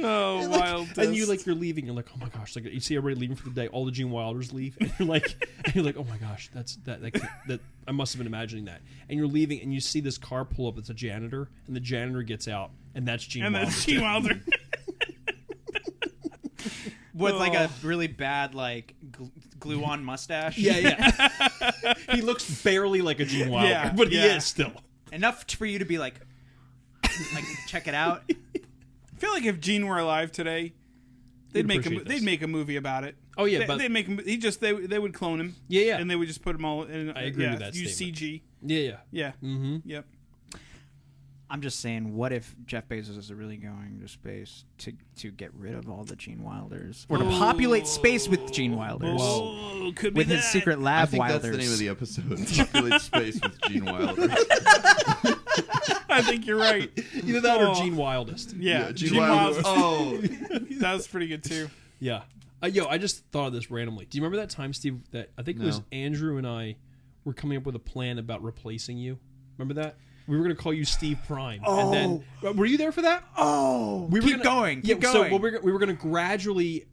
Oh, wild. And you're leaving. You're like, oh my gosh! Like you see everybody leaving for the day. All the Gene Wilders leave, and you're like, oh my gosh, that I must have been imagining that. And you're leaving, and you see this car pull up. It's a janitor, and the janitor gets out, and that's Gene Wilder. And that's Gene Wilder. With like a really bad glue-on mustache. Yeah. He looks barely like a Gene Wilder, but he is still enough for you to be like check it out. I feel like if Gene were alive today, they'd make a movie about it. Oh yeah, they'd make him. They would clone him. Yeah, and they would just put him all in. I agree with that. Use CG. Yeah. Mm-hmm. Yep. I'm just saying, what if Jeff Bezos is really going to space to get rid of all the Gene Wilders, or to populate space with Gene Wilders? Whoa, could be with his secret lab. I think Wilders. that's the name of the episode. Populate space with Gene Wilder. I think you're right. Either that or Gene Wildest. Yeah, Gene Wilder. Oh, that was pretty good too. Yeah. I just thought of this randomly. Do you remember that time, Steve? That I think it was Andrew and I were coming up with a plan about replacing you. Remember that? We were going to call you Steve Prime. Oh. And then, were you there for that? Oh. Keep going. So we were going to gradually,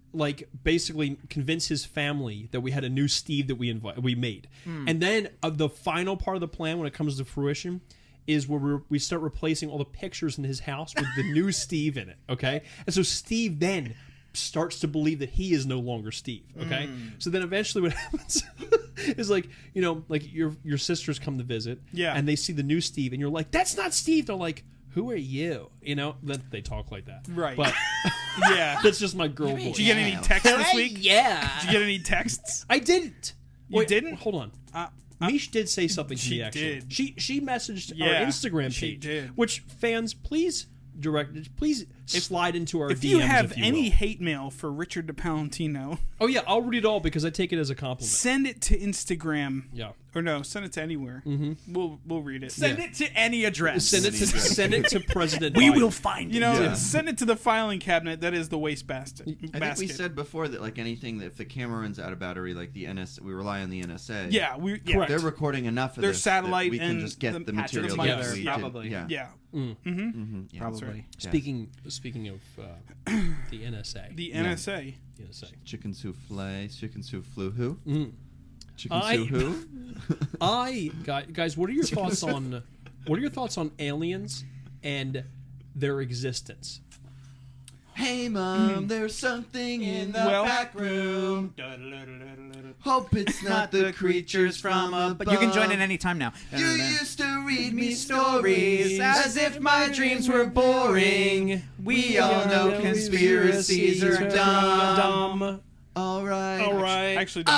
basically convince his family that we had a new Steve that we made. And then the final part of the plan, when it comes to fruition, is where we start replacing all the pictures in his house with the new Steve in it. Okay, and so Steve then starts to believe that he is no longer Steve. Okay, so then eventually what happens is your sisters come to visit, and they see the new Steve, and you're like, that's not Steve. They're like, who are you? That they talk like that, right? But yeah, that's just my girl voice. Did you get any texts this week? Yeah. Did you get any texts? I didn't. You didn't? Hold on. Mish did say something to me, actually. She messaged our Instagram page, which fans, please slide into our DMs. If you have any hate mail for Richard DePalantino, I'll read it all because I take it as a compliment. Send it to Instagram. Yeah. Or no, send it to anywhere. Mm-hmm. We'll read it. Send it to any address. Send it to President We Biden. will find it. Send it to the filing cabinet that is the wastebasket. I think we said before that anything that if the camera runs out of battery, the NSA, we rely on the NSA. Yeah, correct. They're recording enough of their this satellite, that we can and just get the material. Yes, probably. Yeah. Probably. Speaking of the NSA. The NSA. The NSA. Chicken souffle. Chicken souffle. Who? Chicken Guys, what are your thoughts on aliens and their existence? Hey mom, there's something in the back room. Hope it's not the creatures from above. But you can join in any time now. You used to read me stories as if my dreams were boring. We all know conspiracies are dumb. All right. I actually don't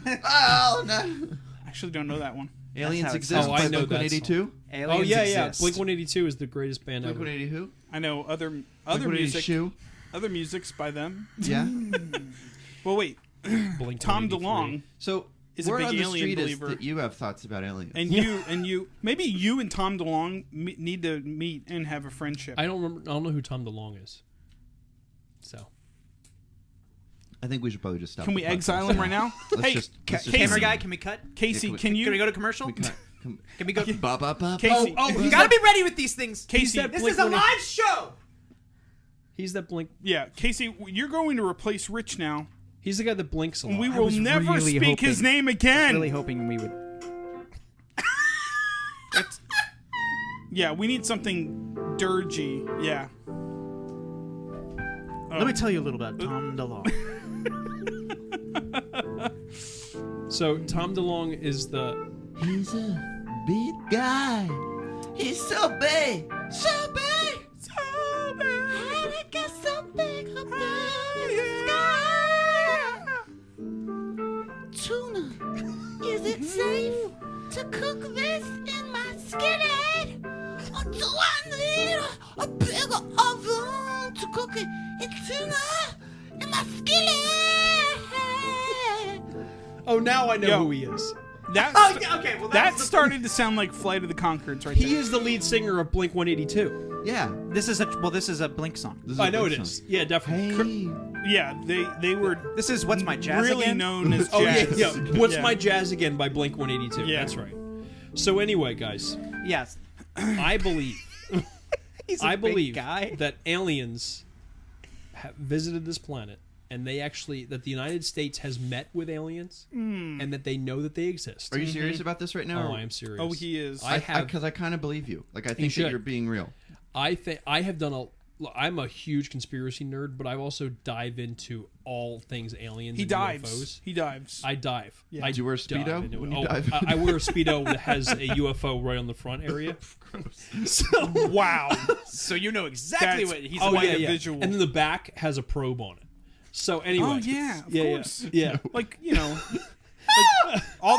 know. No. Actually don't know that one. Aliens Exist by I know Blink-182. Aliens exist. Blink-182 is the greatest band ever. Blink-182 who? I know other music. Other music's by them. Yeah. Well, wait. Blink-183. Tom DeLonge. So is a word big on the alien street believer. is that you have thoughts about aliens. And you maybe you and Tom DeLonge need to meet and have a friendship. I don't know who Tom DeLonge is. So I think we should probably just stop. Can we exile him right now? Let's Casey, camera guy, can we cut? Casey, can we go to commercial? Can we go? Casey, you gotta be ready with these things. Casey, this is a live show. He's that Blink. Yeah, Casey, you're going to replace Rich now. He's the guy that blinks a lot. And we will never speak his name again. I was really hoping we would. Yeah, we need something dirgy. Yeah. Let me tell you a little about Tom DeLonge. So Tom DeLonge is the. He's a big guy. He's so big. So big. So big. How it got so big up in the sky? Tuna, is it safe to cook this in my skillet? Or do I need a bigger oven to cook it in tuna in my skillet? Oh, now I know who he is. That started to sound like Flight of the Conchords right there. He is the lead singer of Blink-182. Yeah. This is a Blink song. I know it is. Yeah, definitely. Yeah, they were. This is What's My Jazz really Again? known as Oh jazz. yeah. What's My Jazz Again by Blink-182. Yeah. That's right. So anyway, guys, Yes. I believe He's a big believe guy. that aliens have visited this planet, and that the United States has met with aliens, and that they know that they exist. Are you serious about this right now? Oh, I am serious. Oh, he is. Because I kind of believe you. Like I think that you're being real. I'm a huge conspiracy nerd, but I also dive into all things aliens He and dives. UFOs. He dives. I dive. Yeah. I Do you wear a dive Speedo into it. when you dive? I wear a Speedo that has a UFO right on the front area. So, Wow. So you know exactly That's- what he's oh, about. yeah, visual. And then the back has a probe on it. So anyway. Oh yeah, of course. Yeah. Like like all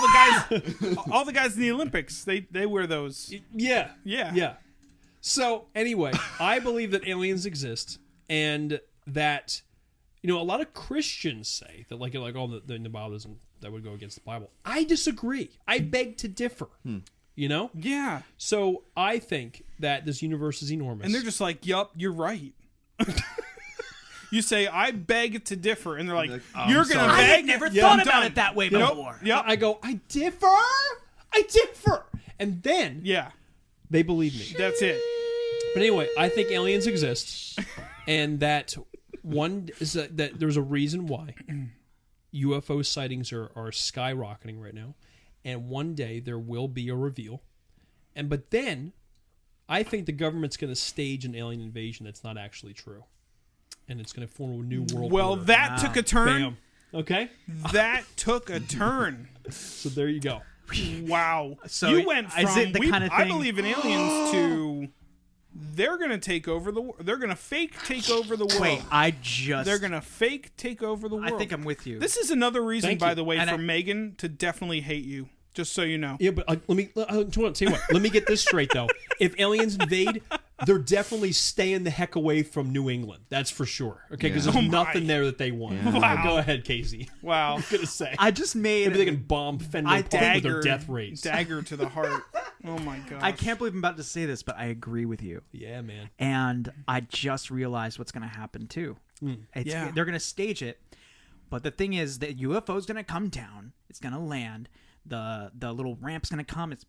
the guys in the Olympics, they wear those. Yeah. Yeah. Yeah. So anyway, I believe that aliens exist, and that a lot of Christians say that like the Bible doesn't, that would go against the Bible. I disagree. I beg to differ. Yeah. So I think that this universe is enormous, And they're just like, "Yup, you're right." You say, "I beg to differ," and they're like, "You're gonna sorry. I beg?" had never Yeah, thought I'm about done. it that way Yep, before. Yep. I go, I differ, and then Yeah. they believe me. That's it. But anyway, I think aliens exist, and that that there's a reason why UFO sightings are skyrocketing right now, and one day there will be a reveal, but then I think the government's going to stage an alien invasion that's not actually true, and it's going to form a new world Well, order. that took a turn. Bam. Okay, That took a turn. so there you go. Wow. So you went from is it the kind of I thing- believe in aliens to they're going to take over the world. They're going to fake take over the world. Wait, They're going to fake take over the world. I think I'm with you. This is another reason, Thank by you. the way, And for I- Megan to definitely hate you. Just so you know. Yeah, but tell you what. Let me get this straight though. If aliens invade, they're definitely staying the heck away from New England. That's for sure. Okay, because Yeah. there's Oh my. nothing there that they want. Yeah. Wow. Go ahead, Casey. Wow. I'm gonna say. I just made. Maybe they can bomb Fenway Park with their Dagger, death rays. dagger to the heart. Oh my god. I can't believe I'm about to say this, but I agree with you. Yeah, man. And I just realized what's going to happen too. Yeah. They're going to stage it, but the thing is that UFO's going to come down. It's going to land. The little ramp's going to come. It's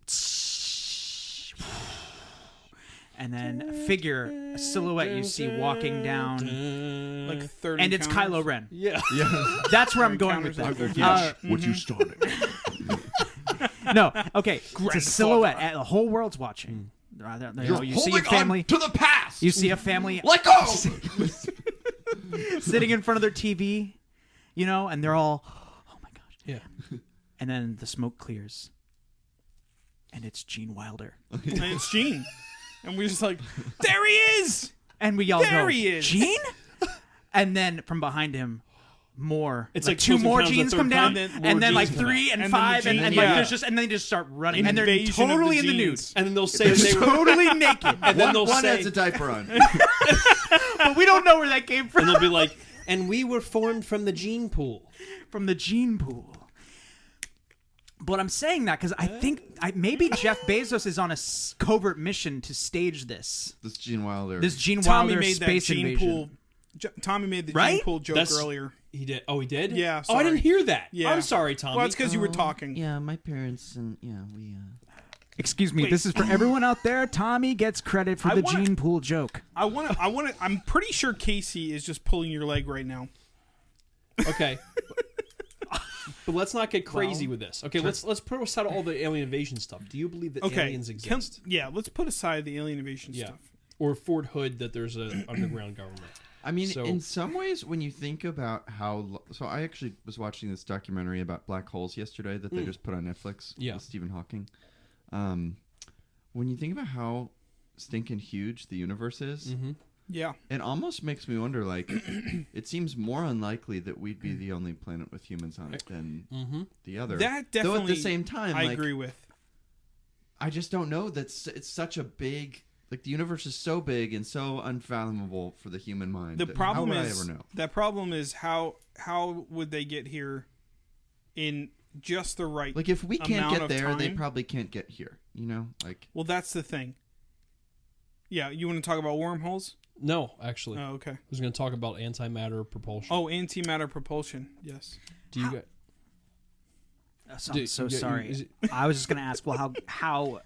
and then a silhouette you see walking down, like 30 and it's counters. Kylo Ren. Yeah. That's where I'm going with Counters that. like What you started. No, okay, it's a silhouette. The whole world's watching. You see a family. to the past. You see a family Let go. sitting in front of their TV, and they're all, oh my gosh. Yeah. And then the smoke clears, and it's Gene Wilder. And it's Gene. And we're just like, there he is! And we all There go, he is. Gene? And then from behind him, more. It's like like two Close more Encounters of Genes the come Third down, Kind, and then more like Genes come 3 and And then 5, the and Genes- like yeah. there's just, and then they just start running, and they're Invasion of the totally in the nude. Genes. And then they'll say they were, Totally naked. and then they'll One say, has a diaper on. But we don't know where that came and from. they'll be like, and we were formed from the gene pool. From the gene pool. But I'm saying that because I think maybe Jeff Bezos is on a covert mission to stage this. This Gene Wilder. This Gene Tommy Wilder made that space gene invasion. pool. Tommy made the Right? gene pool joke That's- earlier. He did. Oh, he did. Yeah, Oh, I didn't sorry. hear that. Yeah. I'm sorry, Tommy. Well, it's because you were talking. Yeah, my parents and we. Excuse me, Wait. this is for everyone out there. Tommy gets credit for I the wanna- gene pool joke. I'm pretty sure Casey is just pulling your leg right now. Okay. But let's not get crazy with this. Okay, let's put aside all the alien invasion stuff. Do you believe that Okay. aliens exist? Let's put aside the alien invasion Yeah. stuff. Or Fort Hood, that there's an underground government. I mean, So- in some ways, when you think about how... So I actually was watching this documentary about black holes yesterday that they just put on Netflix Yeah. with Stephen Hawking. When you think about how stinking huge the universe is, Yeah. it almost makes me wonder, like, it seems more unlikely that we'd be the only planet with humans on it than the other. That Though definitely. at the same time, I like, agree with. I just don't know. It's such a big... Like, the universe is so big and so unfathomable for the human mind. The that problem how would is I ever know? that problem is how would they get here in just the right Like, if we can't amount get of there, they time? probably can't get here. You know? Like, Well, that's the thing. Yeah, you want to talk about wormholes? No, actually. Oh, okay. I was going to talk about antimatter propulsion. Oh, antimatter propulsion. Yes. Do you get... I'm Dude, so is sorry. it- I was just gonna ask. Well, how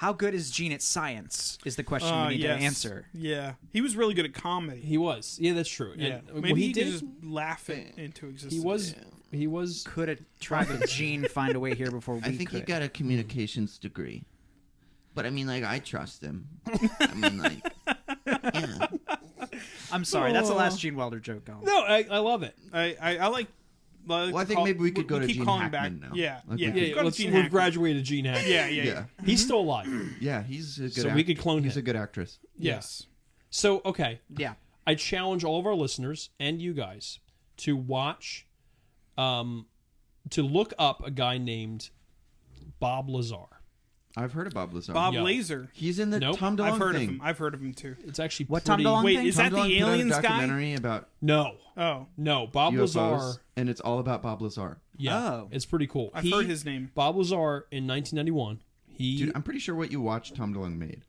How good is Gene at science? Is the question we need to answer. Yeah, he was really good at comedy. He was. Yeah, that's true. Yeah, And maybe what he he could did. just laugh it into existence. He was. Could have tried to Gene find a way here before we I think could. he got a communications degree. But I mean, like, I trust him. I mean, like, yeah. I'm sorry, that's the last Gene Wilder joke. Going. No, I love it. I like. Well, I think maybe we could go to keep Gene calling Hackman back. now. Yeah, Like, yeah. we could- Yeah, Go to let's, Gene we've Hackman. graduated to Gene Hackman. Yeah, yeah, Yeah. He's still alive. Yeah, he's a good So we could clone He's him. a good actress. Yes. So, okay. Yeah. I challenge all of our listeners and you guys to watch, to look up a guy named Bob Lazar. I've heard of Bob Lazar. Bob Yeah. Laser. He's in the Nope. Tom DeLonge I've heard thing. of him. I've heard of him too. It's actually What Tom pretty... DeLonge Wait, thing? is Tom that the DeLonge put out a aliens guy? documentary about No. Oh, No. Bob UFOs, Lazar. and it's all about Bob Lazar. Yeah. Oh. It's pretty cool. I've heard his name. Bob Lazar in 1991. He... Dude, I'm pretty sure what you watched Tom DeLonge made.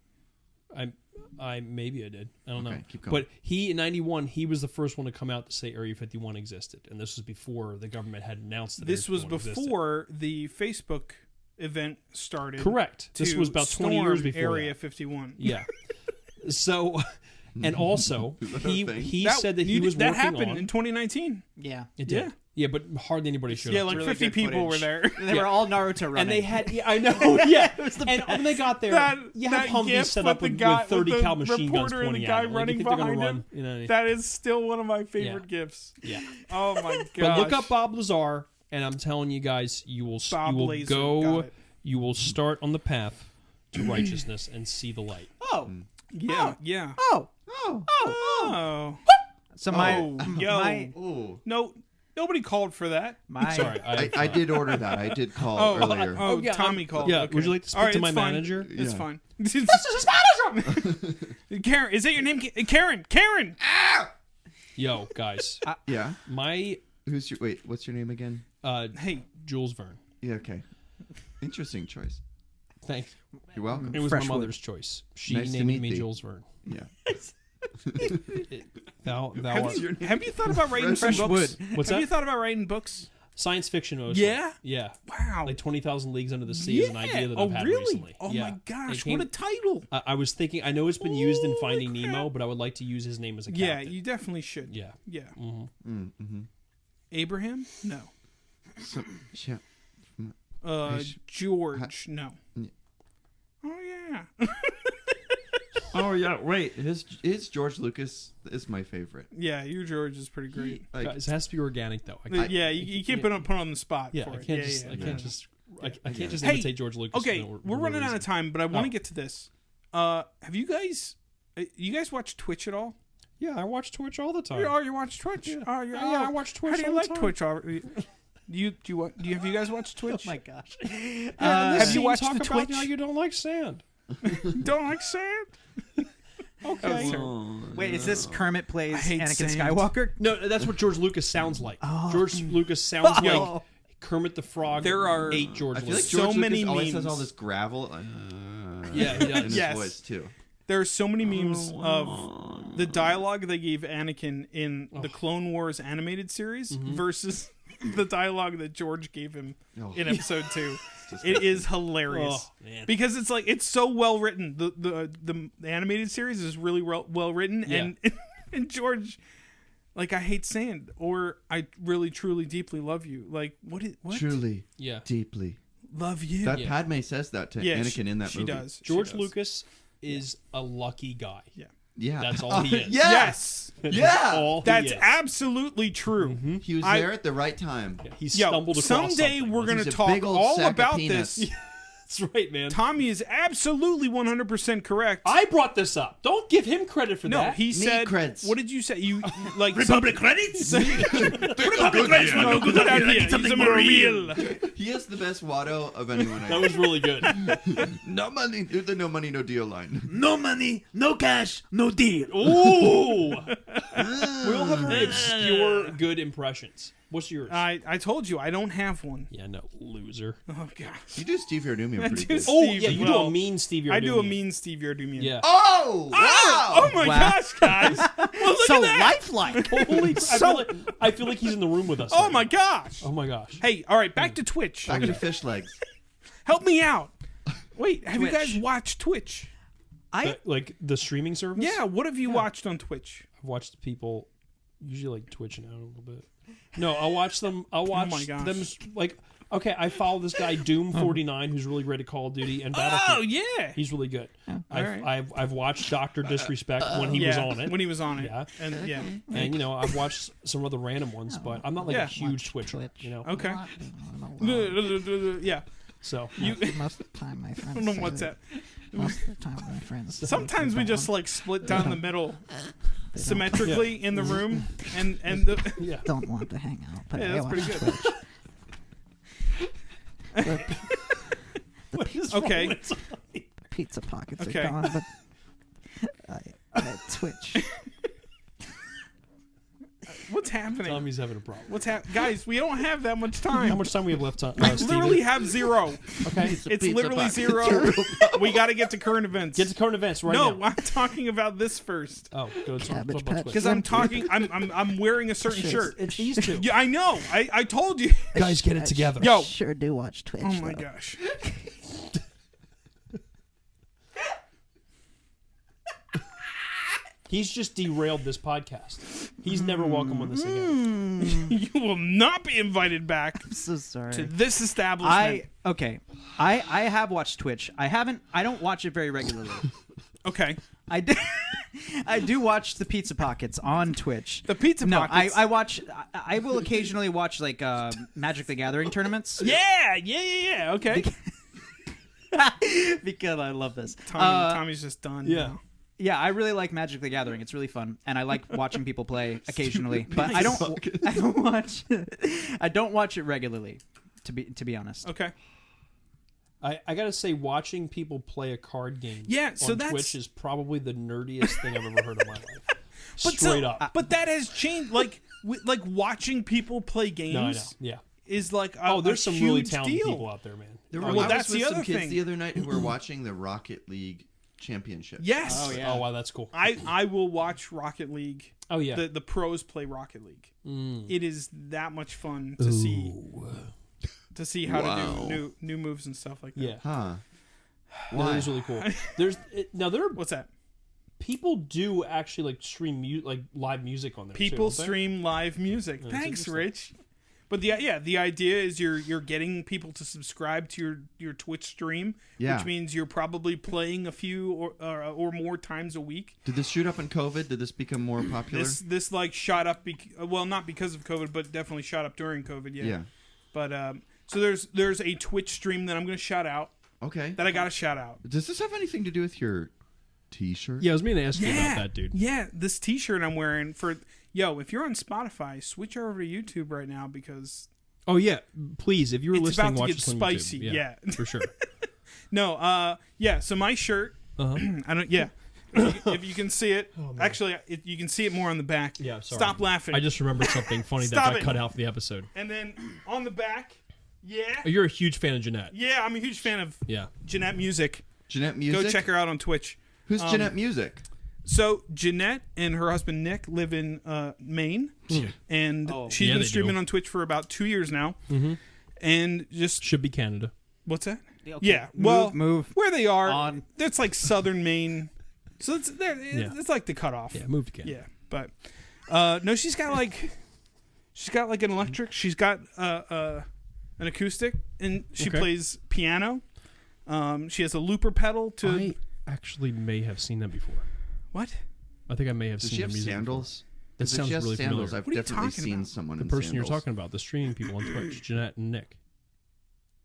I maybe I did. I don't Okay, know. keep going. But he in '91, he was the first one to come out to say Area 51 existed, and this was before the government had announced that. This Area was 51 existed. before the Facebook event started. Correct. This to was about 20 years storm before Area that. 51. Yeah. So, and also Is that a thing? he That- said that you he was did- that working happened on. in 2019. Yeah. It did. Yeah. Yeah, but hardly anybody showed Yeah, up. like really 50 good people were footage. there. They were all Naruto running. and they had, yeah, I know, yeah. And when they got there, That- you have that Humvees gif set with up the with, guy- 30 with the cal machine guns reporter and pointing the guy at them. Like, running you think they're gonna behind run, you know, That is still one of my favorite gifs. yeah. Oh my god! But look up Bob Lazar, and I'm telling you guys, you will Bob Laser, got go, it. you will start on the path to righteousness and see the light. Oh. Yeah, yeah. Oh. Oh, So my oh, yo, my Oh, no, nobody called for that. my Sorry, I did order that. I did call Oh, earlier. oh, yeah, Tommy called. yeah, Okay. would you like to speak All right, to my it's fine. manager? It's Yeah. fine. Karen, is that your name? Karen. Karen. Yo, guys, Yeah. my What's your name again? Hey, Jules Verne. Yeah, okay. Interesting choice. Thank. You're welcome. It was Freshwood. my mother's choice. She Nice to named meet me thee. Jules Verne. Yeah. Thou have art. you thought about writing some Fresh books? wood. What's Have that? you thought about writing books? Science fiction mostly. Yeah? Yeah. Wow. Like 20,000 Leagues Under the Sea is an idea that oh, I've had really? recently. Oh Yeah. my gosh! It came- What a title! I was thinking. I know it's been used in Oh, Finding crap. Nemo, but I would like to use his name as a Yeah, captain. you definitely should. Yeah. Yeah. Mm-hmm. Abraham? No. So, yeah. George? No. Yeah. Oh yeah. Oh yeah. Wait, his George Lucas is my favorite. Yeah, your George is pretty great. Like, Guys, it has to be organic though. Yeah, you can't put on the spot. Yeah, for I it. can't Yeah, just. yeah, I yeah. can't just. I can't just Hey, imitate George Lucas. Okay, for we're no running out reason. of time, but I want to Oh. get to this. Have you guys watch Twitch at all? Yeah, I watch Twitch all the time. You watch Twitch? Yeah. Oh, Yeah, I watch Twitch How do you all the like time. Twitch? Have you guys watched Twitch? Oh my gosh. Have you watched talk the about Twitch? how you don't like sand? Don't like sand? Okay. Wait, is this Kermit plays I hate Anakin sand. Skywalker? No, that's what George Lucas sounds like. Oh. George Lucas sounds Oh. like Kermit the Frog. There are- ate George I feel like Lucas. So George Lucas many always has memes. all this gravel. Yeah, he does. In his Yes. voice too. There are so many memes of the dialogue they gave Anakin in the Clone Wars animated series versus the dialogue that George gave him Oh. in episode 2. It is hilarious Oh, man. because it's so well written. The animated series is really well written, and and George, like, I hate sand, or I really truly deeply love you. Like, what? Truly, Yeah. deeply. Love you? That Yeah. Padme says that to yeah, Anakin in that she movie. does. She George does. Lucas is a lucky guy. Yeah. Yeah, That's all he is. Yeah. Yes, Yeah. All he that's is. absolutely true. He was I- there at the right time. He Yo, stumbled across someday something. we're gonna He's a talk big old all sack of about peanuts. this. That's right, man. Tommy is absolutely 100% correct. I brought this up. Don't give him credit for No, that. he said. creds. What did you say? You like Republic credits? Republic credits. No, good idea. He's something a more real. He has the best Watto of anyone I That know. was really good. No money, the no money, no deal line. No money, no cash, no deal. Ooh. We all have very obscure good impressions. What's yours? I told you I don't have one. Yeah, no, loser. Oh gosh. You do Steve Yardumian I pretty do good. Oh, Steve yeah, as you do well. a mean Steve I do a Yardumian. mean Steve Yardumian. Yeah. Oh, wow! Oh my Wow. gosh, guys! Well, look So at that. lifelike. Holy I feel like he's in the room with us. Oh right my now. gosh! Oh my gosh. Hey, all right, back to Twitch. Back to fish legs. Help me out. Wait, have you Twitch. guys watched Twitch? Like the streaming service. Yeah, what have you watched on Twitch? I've watched people usually like twitching out a little bit. No, I'll watch them. I'll watch my gosh. them like. Okay, I follow this guy Doom49 who's really great at Call of Duty and Battlefield. Oh yeah. He's really good. right. I've watched Dr. Disrespect when he was on it. When he was on it. Yeah. And yeah. And I've watched some other random ones, but I'm not like Yeah. a huge Twitcher. Okay. Yeah. So Most of the time, my friends. I don't know what's that. Most of the time, my friends. Sometimes we just like split down the middle symmetrically in the room and the yeah. don't want to hang out. But Yeah, I that's watch pretty good. Twitch. What is Okay. wrong with Pizza pockets Okay. are gone, but I Twitch. what's happening? Tommy's having a problem. What's Guys, we don't have that much time. How much time we have left? We literally have 0. Okay. It's pizza literally pocket. 0. We got to get to current events. Get to current events right no, now. I'm talking about this first. Oh, go to Cabbage talk about Patch. Twitch. Because I'm talking. I'm wearing a certain shirt. It's these two. Yeah, I know. I told you. Guys, get it together. Yo. Sure do watch Twitch. Oh my though. gosh. He's just derailed this podcast. He's never welcome on this again. You will not be invited back I'm so sorry. to this establishment. I have watched Twitch. I don't watch it very regularly. Okay. I do watch the Pizza Pockets on Twitch. The Pizza No, Pockets. I watch. I will occasionally watch like Magic the Gathering tournaments. Yeah. Okay. Because I love this. Tommy's just done. Yeah. now. Yeah, I really like Magic the Gathering. It's really fun, and I like watching people play occasionally. But I don't watch. I don't watch it regularly, to be honest. Okay. I gotta say, watching people play a card game So on that's Twitch is probably the nerdiest thing I've ever heard in my life. but Straight up. But that has changed. Like watching people play games. No, I know. Yeah. Is like There's some really huge talented deal. people out there, man. Well, I that's was with the some other kids thing. the other night who were watching the Rocket League Championship. Yes. Oh, yeah. Oh wow, that's cool. I will watch Rocket League. Oh yeah. The pros play Rocket League. Mm. It is that much fun to see how to do new moves and stuff like that. Yeah. Huh. No, that is really cool. Now there are What's that? people do actually like stream live music on there. People too, don't they? stream live music. That's Thanks, interesting. Rich. But the idea is you're getting people to subscribe to your Twitch stream, Yeah. which means you're probably playing a few or more times a week. Did this shoot up in COVID? Did this become more popular? This like shot up. Well, not because of COVID, but definitely shot up during COVID. yeah. But so there's a Twitch stream that I'm going to shout out. Okay. That I got to shout out. Does this have anything to do with your T-shirt? Yeah, I was meaning to ask you about that, dude. Yeah, this T-shirt I'm wearing for if you're on Spotify, switch over to YouTube right now because Oh yeah, please, if you were it's listening, about to watch get this on spicy. YouTube. Yeah. For sure. No, so my shirt, Uh-huh. I don't. Yeah, if you can see it, actually, you can see it more on the back. Yeah, sorry. Stop laughing. I just remembered something funny that Stop got it. cut out for the episode. And then on the back, Oh, you're a huge fan of Jeanette. yeah, I'm a huge fan of Yeah. Jeanette Music. Jeanette Music? Go check her out on Twitch. Who's Jeanette Music? So Jeanette and her husband Nick live in Maine, and she's yeah, been they streaming do. on Twitch for about 2 years now. Mm-hmm. And just Should be Canada. what's that? Okay. Yeah, well, move where they are, on. that's like southern Maine, so it's like the cutoff. Yeah, move to Canada. Yeah, but no, she's got like an electric. She's got an acoustic, and she Okay. plays piano. She has a looper pedal to I actually may have seen that before. what? I think I may have Does seen she the have music sandals? That 'Cause if sounds she has really sandals, familiar. I've What are you definitely talking seen about? someone The in person you're sandals. talking about, the streaming people on Twitch, Jeanette and Nick.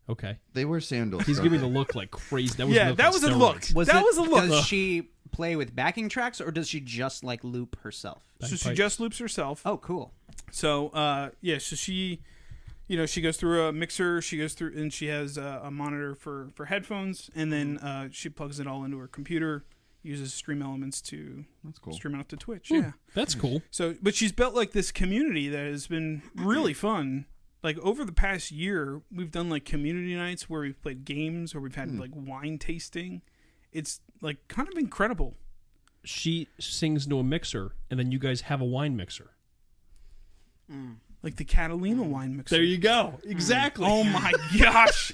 Okay. They wear sandals. He's don't giving they? the look like crazy. That was Yeah, look that on was a look. steroids. That was a look. Does she play with backing tracks, or does she just like loop herself? So she Bagpipes. just loops herself. Oh, cool. So so she, she goes through a mixer. She goes through and she has a monitor for headphones, and then she plugs it all into her computer. Uses Stream Elements to That's cool. stream out to Twitch. Yeah. That's cool. So, but she's built like this community that has been really fun. Like over the past year, we've done like community nights where we've played games, or we've had like wine tasting. It's like kind of incredible. She sings into a mixer, and then you guys have a wine mixer. Like the Catalina wine mixer. There you go. Exactly. Oh my gosh.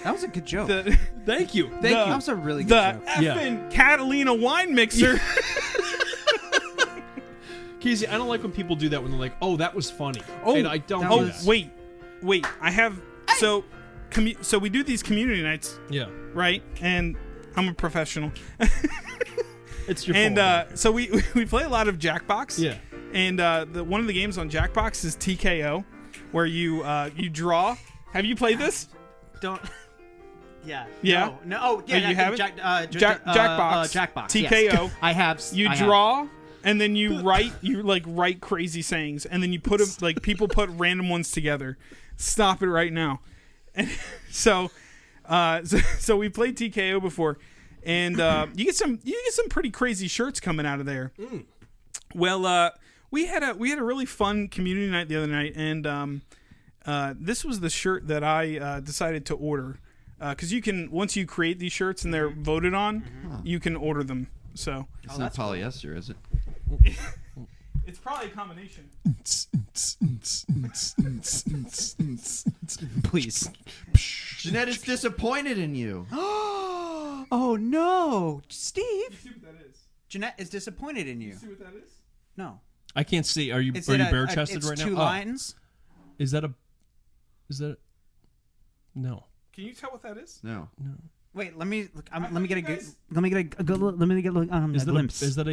That was a good joke. Thank you. That was a really good The joke. effing Catalina wine mixer. Casey, I don't like when people do that when they're like, "Oh, that was funny." Oh, and I don't. Oh, do that. wait. I have so we do these community nights, Yeah, right? And I'm a professional. it's your And fault. so we play a lot of Jackbox. Yeah. And one of the games on Jackbox is TKO, where you draw. Have you played this? Don't. Yeah. Yeah? No. Oh, yeah. Oh, you have it? Jackbox. Jackbox. Yes. TKO. I have. You I have. draw, and then you write. You write crazy sayings, and then you put them people put random ones together. Stop it right now. And so we played TKO before, and you get some pretty crazy shirts coming out of there. Well, we had a really fun community night the other night, and this was the shirt that I decided to order, because you can, once you create these shirts and they're voted on, you can order them. So It's not polyester, is it? it's probably a combination. Please. Jeanette is disappointed in you. Oh no, Steve. See what that is? Jeanette is disappointed in you. See what that is? No. I can't see. Are you Is are it you a- bare chested it's right now? two Oh. lines. Is that no? Can you tell what that is? No. Wait, let me I let me get a thought you good guys- let me get a Is a that glimpse. is that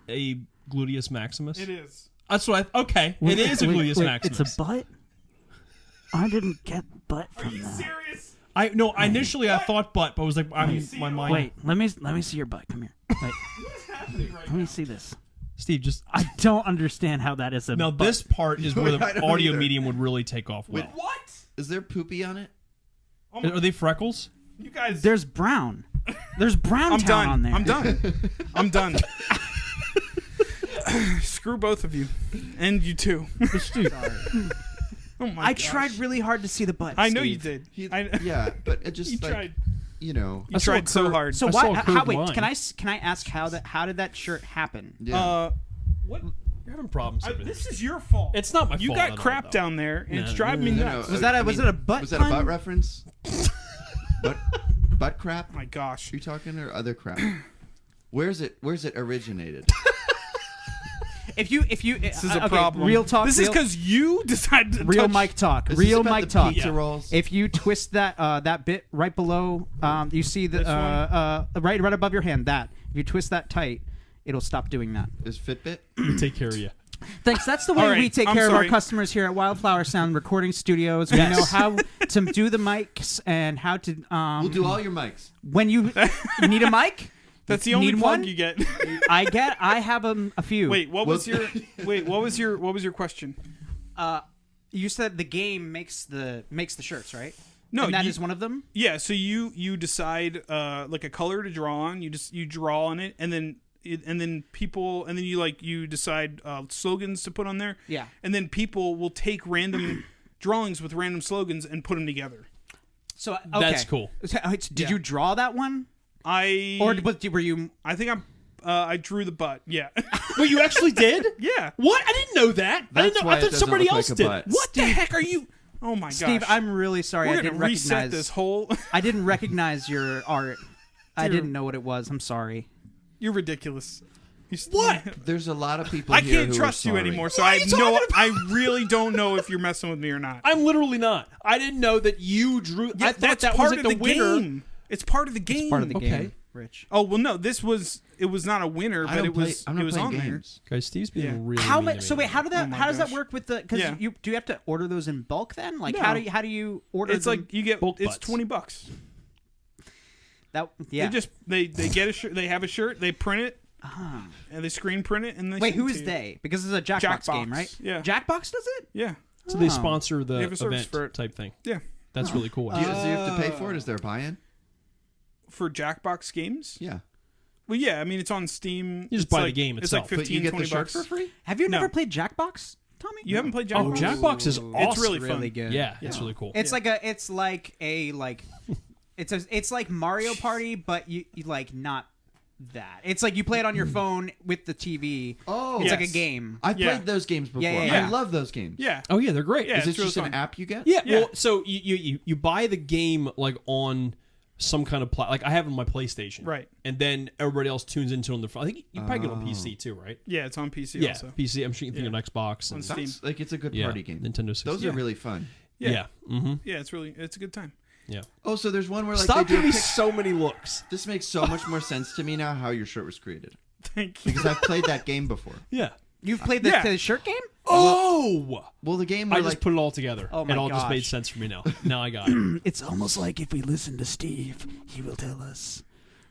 a gluteus maximus? It is. That's what okay. It is a gluteus maximus. It's a butt? I didn't get butt Are from you that. serious? Initially I thought butt, but I was like, my mind. Wait, let me see your butt. Come here. Wait, What's happening right let now? me see this. Steve, just I don't understand how that is a now. butt. This part is where I the don't audio either. medium would really take off well. What? Is there poopy on it? Are they freckles? You guys. There's brown. There's brown I'm town done. on there. I'm done. I'm done. Screw both of you, and you too. Oh my I gosh. tried really hard to see the butt. I know you Steve. did. Yeah, but it just You like tried. you know. You tried so hard. So I saw why? a curved How, wait, line. can I ask how did that shirt happen? Yeah. What? You're having problems. over This is your fault. It's not my You fault got at all, crap though. down there, and it's driving me No, nuts. Was that a- I was mean, it a butt Was that a butt pun? reference? butt crap? Oh my gosh. You talking or other crap? Where's it originated? If you This is a problem. Real talk. This is because you decided to real touch. mic talk. Is this Real about mic the talk. pizza rolls? If you twist that bit right below, you see the This one? right above your hand. That if you twist that tight, it'll stop doing that. Is Fitbit? We take care of you. Thanks. That's the way All right, we take I'm care of our sorry. customers here at Wildflower Sound Recording Studios. We know how to do the mics and how to. We'll do all your mics. When you need a mic, That's the only Need plug one? you get. I have a few. Wait, what was your question? You said the game makes the shirts, right? No, and that you- is one of them. Yeah, so you decide like a color to draw on. You draw on it, and then you decide slogans to put on there. Yeah. And then people will take random drawings with random slogans and put them together. So okay. That's cool. So, did you draw that one, or were you? I think I drew the butt. Yeah. Wait, you actually did? Yeah. What? I didn't know that. I didn't That's know. why I it thought doesn't somebody look else like a did. butt. What the heck are you? Oh my gosh. Steve, I'm really sorry. We're I gonna didn't reset recognize this whole. I didn't recognize your art. I Dear- didn't know what it was. I'm sorry. You're ridiculous. What? There's a lot of people I here can't who trust are you sorry. anymore. So What I are have you no. talking about? I really don't know if you're messing with me or not. I'm literally not. I didn't know that you drew. Yeah, I thought that's that part was of like the winner. game. It's part of the game. Part of the Okay. game, Rich. Oh well, no. It was not a winner, I but don't it was. I'm not It was playing on games. Guys, Steve's being Yeah. really. How mean much? to So me wait, right how did that? Oh my how does that gosh. work with the? Because Yeah. do you have to order those in bulk then? Like No. how do you order? It's them? like you get. Bulk It's butts. $20. that. Yeah. They get a shirt. They have a shirt. They print it. And they screen print it. And they Wait, send who it is to you. they? Because it's a Jackbox game, right? Yeah. Jackbox does it. Yeah. So they Oh. sponsor the They have a service event for it. type thing. Yeah. That's really cool. Do you have to pay for it? Is there a buy-in? For Jackbox games. Yeah. Well, yeah. I mean, it's on Steam. You just It's buy the like- game It's itself. like But 15, But you get the 20 shirt bucks. for free? Have you No. never played Jackbox, Tommy? You haven't played Oh, Jackbox? Jackbox is awesome. It's really fun. good. Yeah, it's really cool. It's like it's like Mario Party, but you like not that. It's like you play it on your phone with the TV. Oh, it's like a Yes. game. I played those games before. Yeah. I love those games. Yeah. Oh yeah, they're great. Yeah. Is it's this really just an fun. app you get? Yeah, Yeah. well, so you buy the game like on some kind of like I have it on my PlayStation, Right. And then everybody else tunes into it on their phone. I think you probably get it on PC too, right? Yeah, it's on PC Yeah, also. PC. I'm sure you can think on Xbox and Steam. Sounds like it's a good yeah, party game. Nintendo 60. Those are really fun. Yeah. Mm-hmm. Yeah, it's a good time. Yeah. Oh, so there's one where like Stop they do a giving me pic- so many looks. This makes so much more sense to me now how your shirt was created. Thank you. Because I've played that game before. Yeah. You've played Yeah. the shirt game? Oh! Well, the game I where just like put it all together. Oh my it all just made gosh. sense for me now. Now I got it. It's almost like if we listen to Steve, he will tell us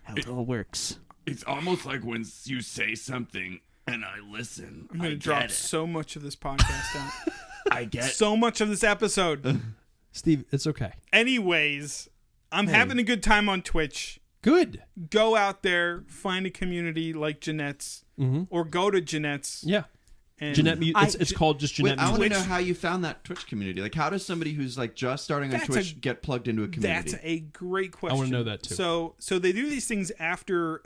how it all works. It's almost like when you say something and I listen. I'm going to drop so much of this podcast out. I get So much of this episode. Steve, it's okay. Anyways, I'm having a good time on Twitch. Good. Go out there, find a community like Jeanette's, or go to Jeanette's. Yeah. And Jeanette, it's called just Wait, Jeanette I want Music. to know how you found that Twitch community. Like, how does somebody who's like just starting on That's Twitch a- get plugged into a community? That's a great question. I wanna know that, too. So they do these things after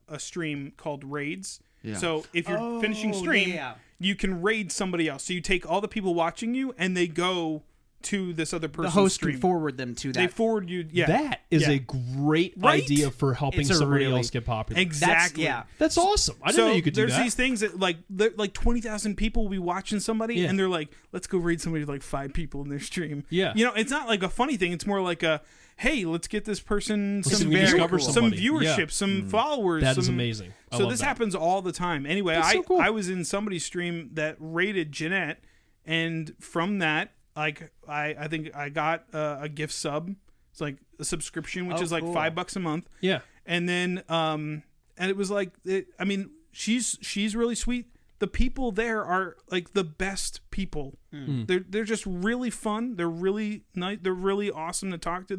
a stream called raids. Yeah. So if you're finishing stream, yeah. you can raid somebody else. So you take all the people watching you, and they go to this other The person's host stream. can forward them to that. They forward you. Yeah, That is Yeah. a great Right? idea for helping It's a somebody really- else get popular. exactly. yeah. That's awesome. I didn't know you could do there's that. these things that like 20,000 people will be watching somebody, Yeah. and they're like, let's go raid somebody with like 5 people in their stream. Yeah. You know, it's not like a funny thing. It's more like a, hey, let's get this person Let's see some if we can discover some somebody. viewership, Yeah. some followers. That is some- amazing. I So love this that. happens all the time. Anyway, That's so cool. I was in somebody's stream that rated Jeanette, and from that, like I think I got a gift sub. It's like a subscription, which Oh, is like cool. $5 a month. Yeah. And then and it was like I mean, she's really sweet. The people there are like the best people. They're just really fun. They're really nice. They're really awesome to talk to.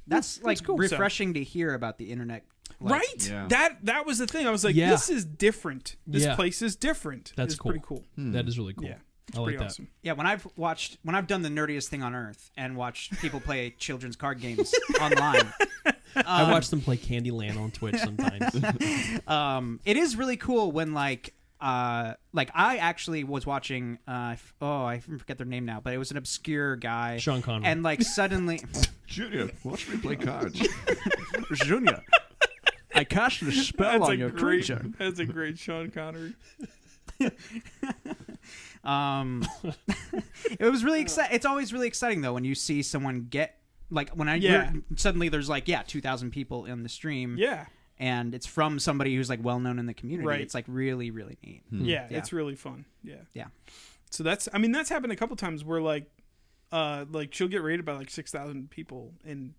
That's like cool. refreshing to hear about the internet. Like, Right? Yeah. That was the thing. I was like, Yeah. this is different. This Yeah. place is different. That's It's cool. pretty cool. That is really cool. Yeah. I like Pretty that. awesome. Yeah, when I've done the nerdiest thing on earth and watched people play children's card games online, I watch them play Candyland on Twitch sometimes. it is really cool when like I actually was watching I forget their name now, but it was an obscure guy, Sean Connery. and like suddenly Junior, watch me play cards. Junior, I cast a spell on your creature. That's a great Sean Connery. it was really exciting. It's always really exciting though when you see someone get like suddenly there's like 2,000 people in the stream. Yeah. And it's from somebody who's like well known in the community. Right. It's like really, really neat. Yeah, Yeah. it's really fun. Yeah. Yeah. So that's happened a couple times where like she'll get rated by like 6,000 people and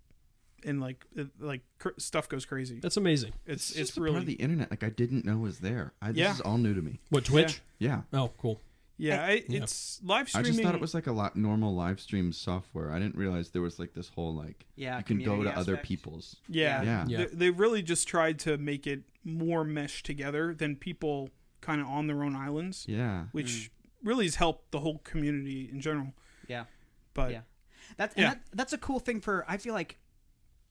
stuff goes crazy. That's amazing. It's It's a really part of the internet like I didn't know was there. This is all new to me. What, Twitch? Yeah. Oh, cool. it's live I streaming. just thought it was like a lot normal live stream software. I didn't realize there was like this whole like you can go to community other aspect. people's. Yeah. Yeah. They really just tried to make it more meshed together than people kind of on their own islands, Yeah. which really has helped the whole community in general. Yeah. But Yeah. That's Yeah. that's a cool thing for. I feel like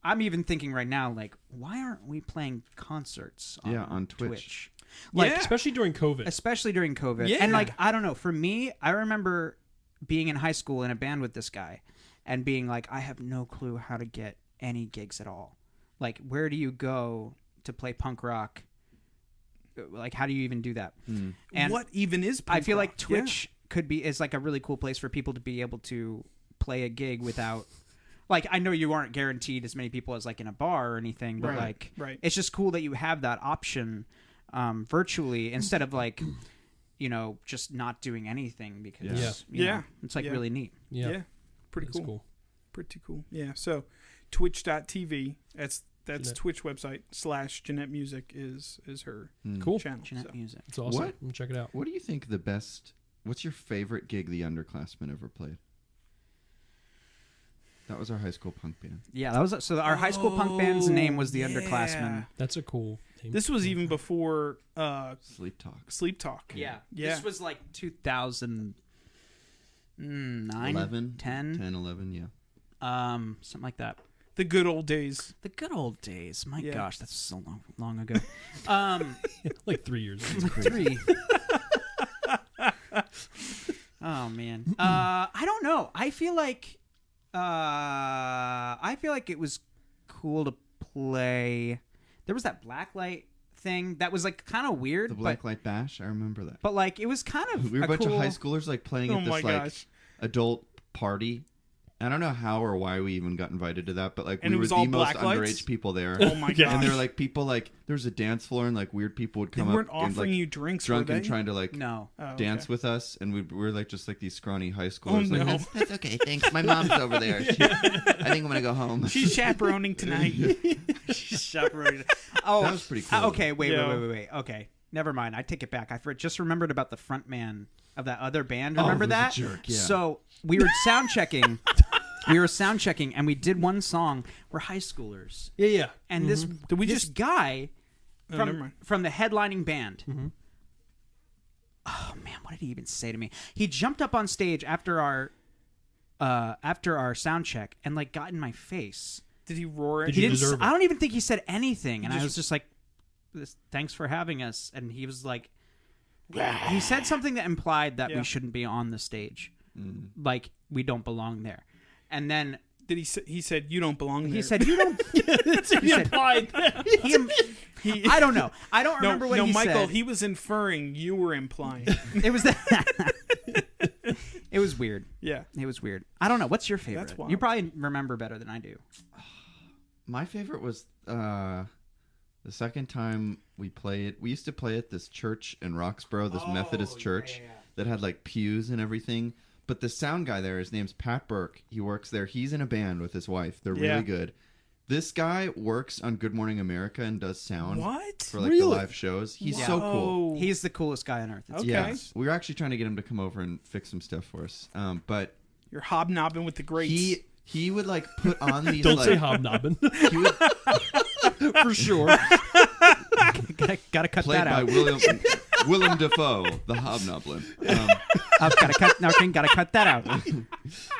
I'm even thinking right now, like, why aren't we playing concerts on Twitch? Like, Yeah. Especially during COVID. especially during COVID. Yeah. And like, I don't know. For me, I remember being in high school in a band with this guy and being like, I have no clue how to get any gigs at all. Like, where do you go to play punk rock? Like, how do you even do that? And what even is I punk feel rock? like Twitch is like a really cool place for people to be able to play a gig without. Like, I know you aren't guaranteed as many people as like in a bar or anything, but Right. it's just cool that you have that option virtually instead of like, just not doing anything because Yeah. it's like Yeah. really neat. yeah. Yeah. Pretty That's cool. cool. Pretty cool. Yeah. So twitch.tv, that's Jeanette. Twitch website / Jeanette Music is her Cool. channel. Jeanette so. Music. It's awesome. What? I'm check it out. What do you think what's your favorite gig the underclassmen ever played? That was our high school punk band. Yeah, that was so. Our high school punk band's name was the yeah. Underclassmen. That's a cool name. This was even before Sleep Talk. Sleep Talk. Yeah. Yeah. This was like 2009, 11, 10, 10, 11, yeah. something like that. The good old days. The good old days. My Yeah. gosh, that's so long ago. Like 3 years ago. 3. Oh man. I don't know. I feel like it was cool to play. There was that blacklight thing that was like kind of weird. The Blacklight Bash, I remember that. But like it was kind of We were a bunch cool... of high schoolers like playing Oh at my this like gosh. adult party. I don't know how or why we even got invited to that, but like And we it were was the all most black lights? underage people there. Oh my gosh. And there were like people like there was a dance floor and like weird people would They come weren't up and offering like you drinks, drunk were and they? trying to like No. Oh, okay. dance with us, and we were like just like these scrawny high schoolers. Oh, like, no. that's okay, thanks. My mom's over there. I think I'm gonna go home. She's chaperoning tonight. Chaperoning. Oh, That was pretty cool. Okay, wait. Yeah. Okay, never mind. I take it back. just remembered about the front man of that other band. Oh, Remember he was a that? jerk, yeah. So we were sound checking. And we did one song. We're high schoolers, Yeah. and this Did we this just- guy Oh, never mind. from the headlining band. Oh man, what did he even say to me? He jumped up on stage after our sound check and like got in my face. Did he roar at Did He you you? didn't. deserve it. I don't even think he said anything, and I just- was just like, "Thanks for having us." And he was like, he said something that implied that Yeah. we shouldn't be on the stage, like we don't belong there. And then Did he said you don't belong there? he said, "You don't." he said, I don't know. I don't no, remember what no, he Michael. said. He was inferring. You were implying. It was that. It was weird. Yeah. It was weird. I don't know. What's your favorite? That's wild. You probably remember better than I do. My favorite was the second time we played. We used to play at this church in Roxborough, this Methodist church that had like pews and everything. But the sound guy there, his name's Pat Burke. He works there. He's in a band with his wife. They're Yeah. really good. This guy works on Good Morning America and does sound What? for like Really? the live shows. He's so cool. Whoa. He's the coolest guy on earth. It's Okay. Yeah, we were actually trying to get him to come over and fix some stuff for us. But You're hobnobbing with the greats. he would like put on these. Don't like, say hobnobbing. He would for sure. gotta cut played that by out. Willem Dafoe, the Hobnoblin. Gotta cut that out.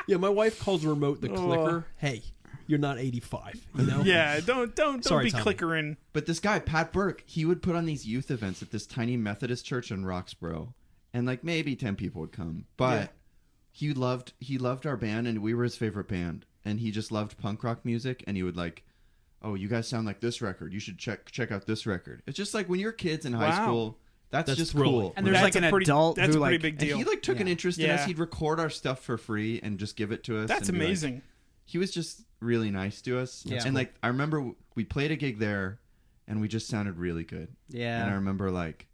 Yeah, my wife calls the remote the clicker. Hey, you're not 85. You know? yeah. Don't Sorry, be Tommy. clickering. But this guy, Pat Burke, he would put on these youth events at this tiny Methodist church in Roxborough, and like maybe 10 people would come. But he loved our band, and we were his favorite band, and he just loved punk rock music, and he would like, oh, you guys sound like this record. You should check out this record. It's just like when you're kids in high Wow. school. That's just thrilling. cool. And there's That's like an a pretty- adult That's who a pretty like big And deal. he like took an interest in us. Yeah. He'd record our stuff for free and just give it to us. That's and be like- amazing. he was just really nice to us. That's and cool. like I remember we played a gig there, and we just sounded really good. Yeah. And I remember like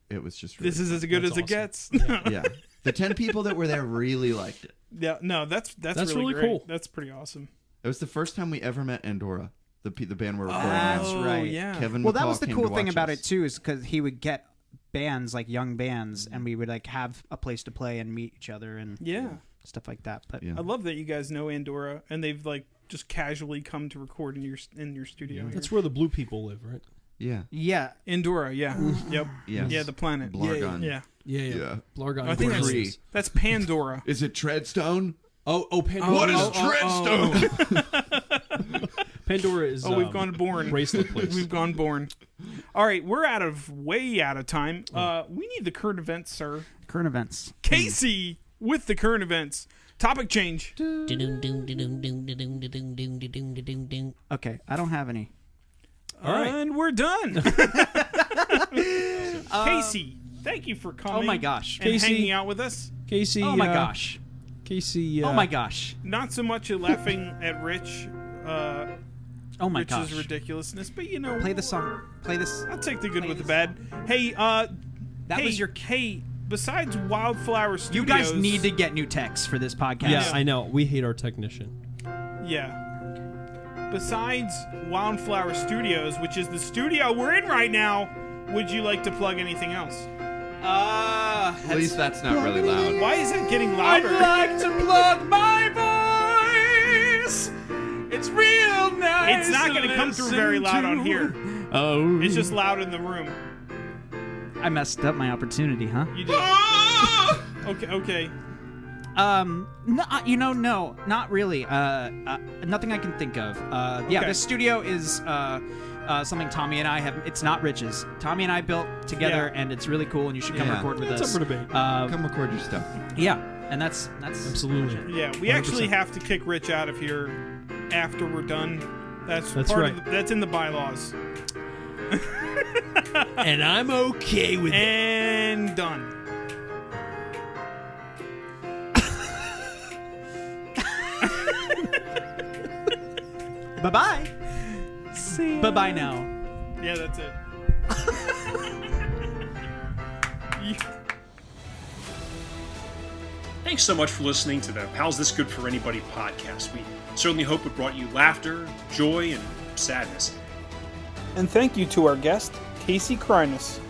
it was just really This is as good That's as it gets. yeah. The 10 people that were there really liked it. Yeah, no, that's really great. cool. That's pretty awesome. It was the first time we ever met Andorra, the band we're recording That's on. right. Yeah. Kevin Well, that McCall was the came cool to thing watch about us. it too, is because he would get bands like young bands, and we would like have a place to play and meet each other and Yeah. stuff like that. But Yeah. I love that you guys know Andorra and they've like just casually come to record in your studio. here. That's where the blue people live, right? Yeah. yeah, Andorra, yeah. Yep. Yes. Yeah, the planet. Blargon. Yeah. Yeah. Yeah. Blargon. I think that's, Kreines. that's Pandora. Is it Treadstone? Pandora. What is Treadstone? Pandora is. Oh, we've gone born. Bracelet place. We've gone born. All right, we're way out of time. We need the current events, sir. current events. Casey with the current events. Topic change. Okay, I don't have any. All right. And we're done. Casey, thank you for coming. Oh my gosh, And Casey. hanging out with us. Casey. oh my gosh, Casey. oh my gosh, Not so much laughing at Rich. oh my Rich's gosh. ridiculousness, but you know, Play the song. Play this. I'll take the good with the bad. Hey, that was your- Hey, besides Wildflower Studios, You guys need to get new techs for this podcast. Yeah, I know. We hate our technician. Yeah. Besides Wildflower Studios, which is the studio we're in right now, would you like to plug anything else? At least that's not really loud. Why is it getting louder? like to plug my voice. It's real nice. It's not going to come through very loud on here. Oh. It's just loud in the room. I messed up my opportunity, huh? You did. Okay, okay. No, not really. Nothing I can think of. Yeah, Okay. the studio is something Tommy and I have. It's not Rich's. Tommy and I built together, Yeah. and it's really cool. And you should come Yeah. record with That's us. up for debate. Come record your stuff. Yeah, and that's Absolutely. Yeah, we actually 100%. have to kick Rich out of here after we're done. That's That's part right. of that's in the bylaws. And I'm okay with it. And done. Bye bye. See ya. Bye bye now. Yeah, that's it. Thanks so much for listening to the How's This Good for Anybody podcast. We certainly hope it brought you laughter, joy, and sadness. And thank you to our guest, Casey Kreines.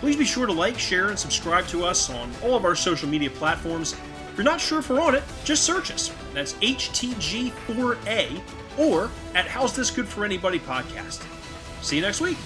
Please be sure to like, share, and subscribe to us on all of our social media platforms. If you're not sure if we're on it, just search us. That's HTG4A or at How's This Good for Anybody podcast. See you next week.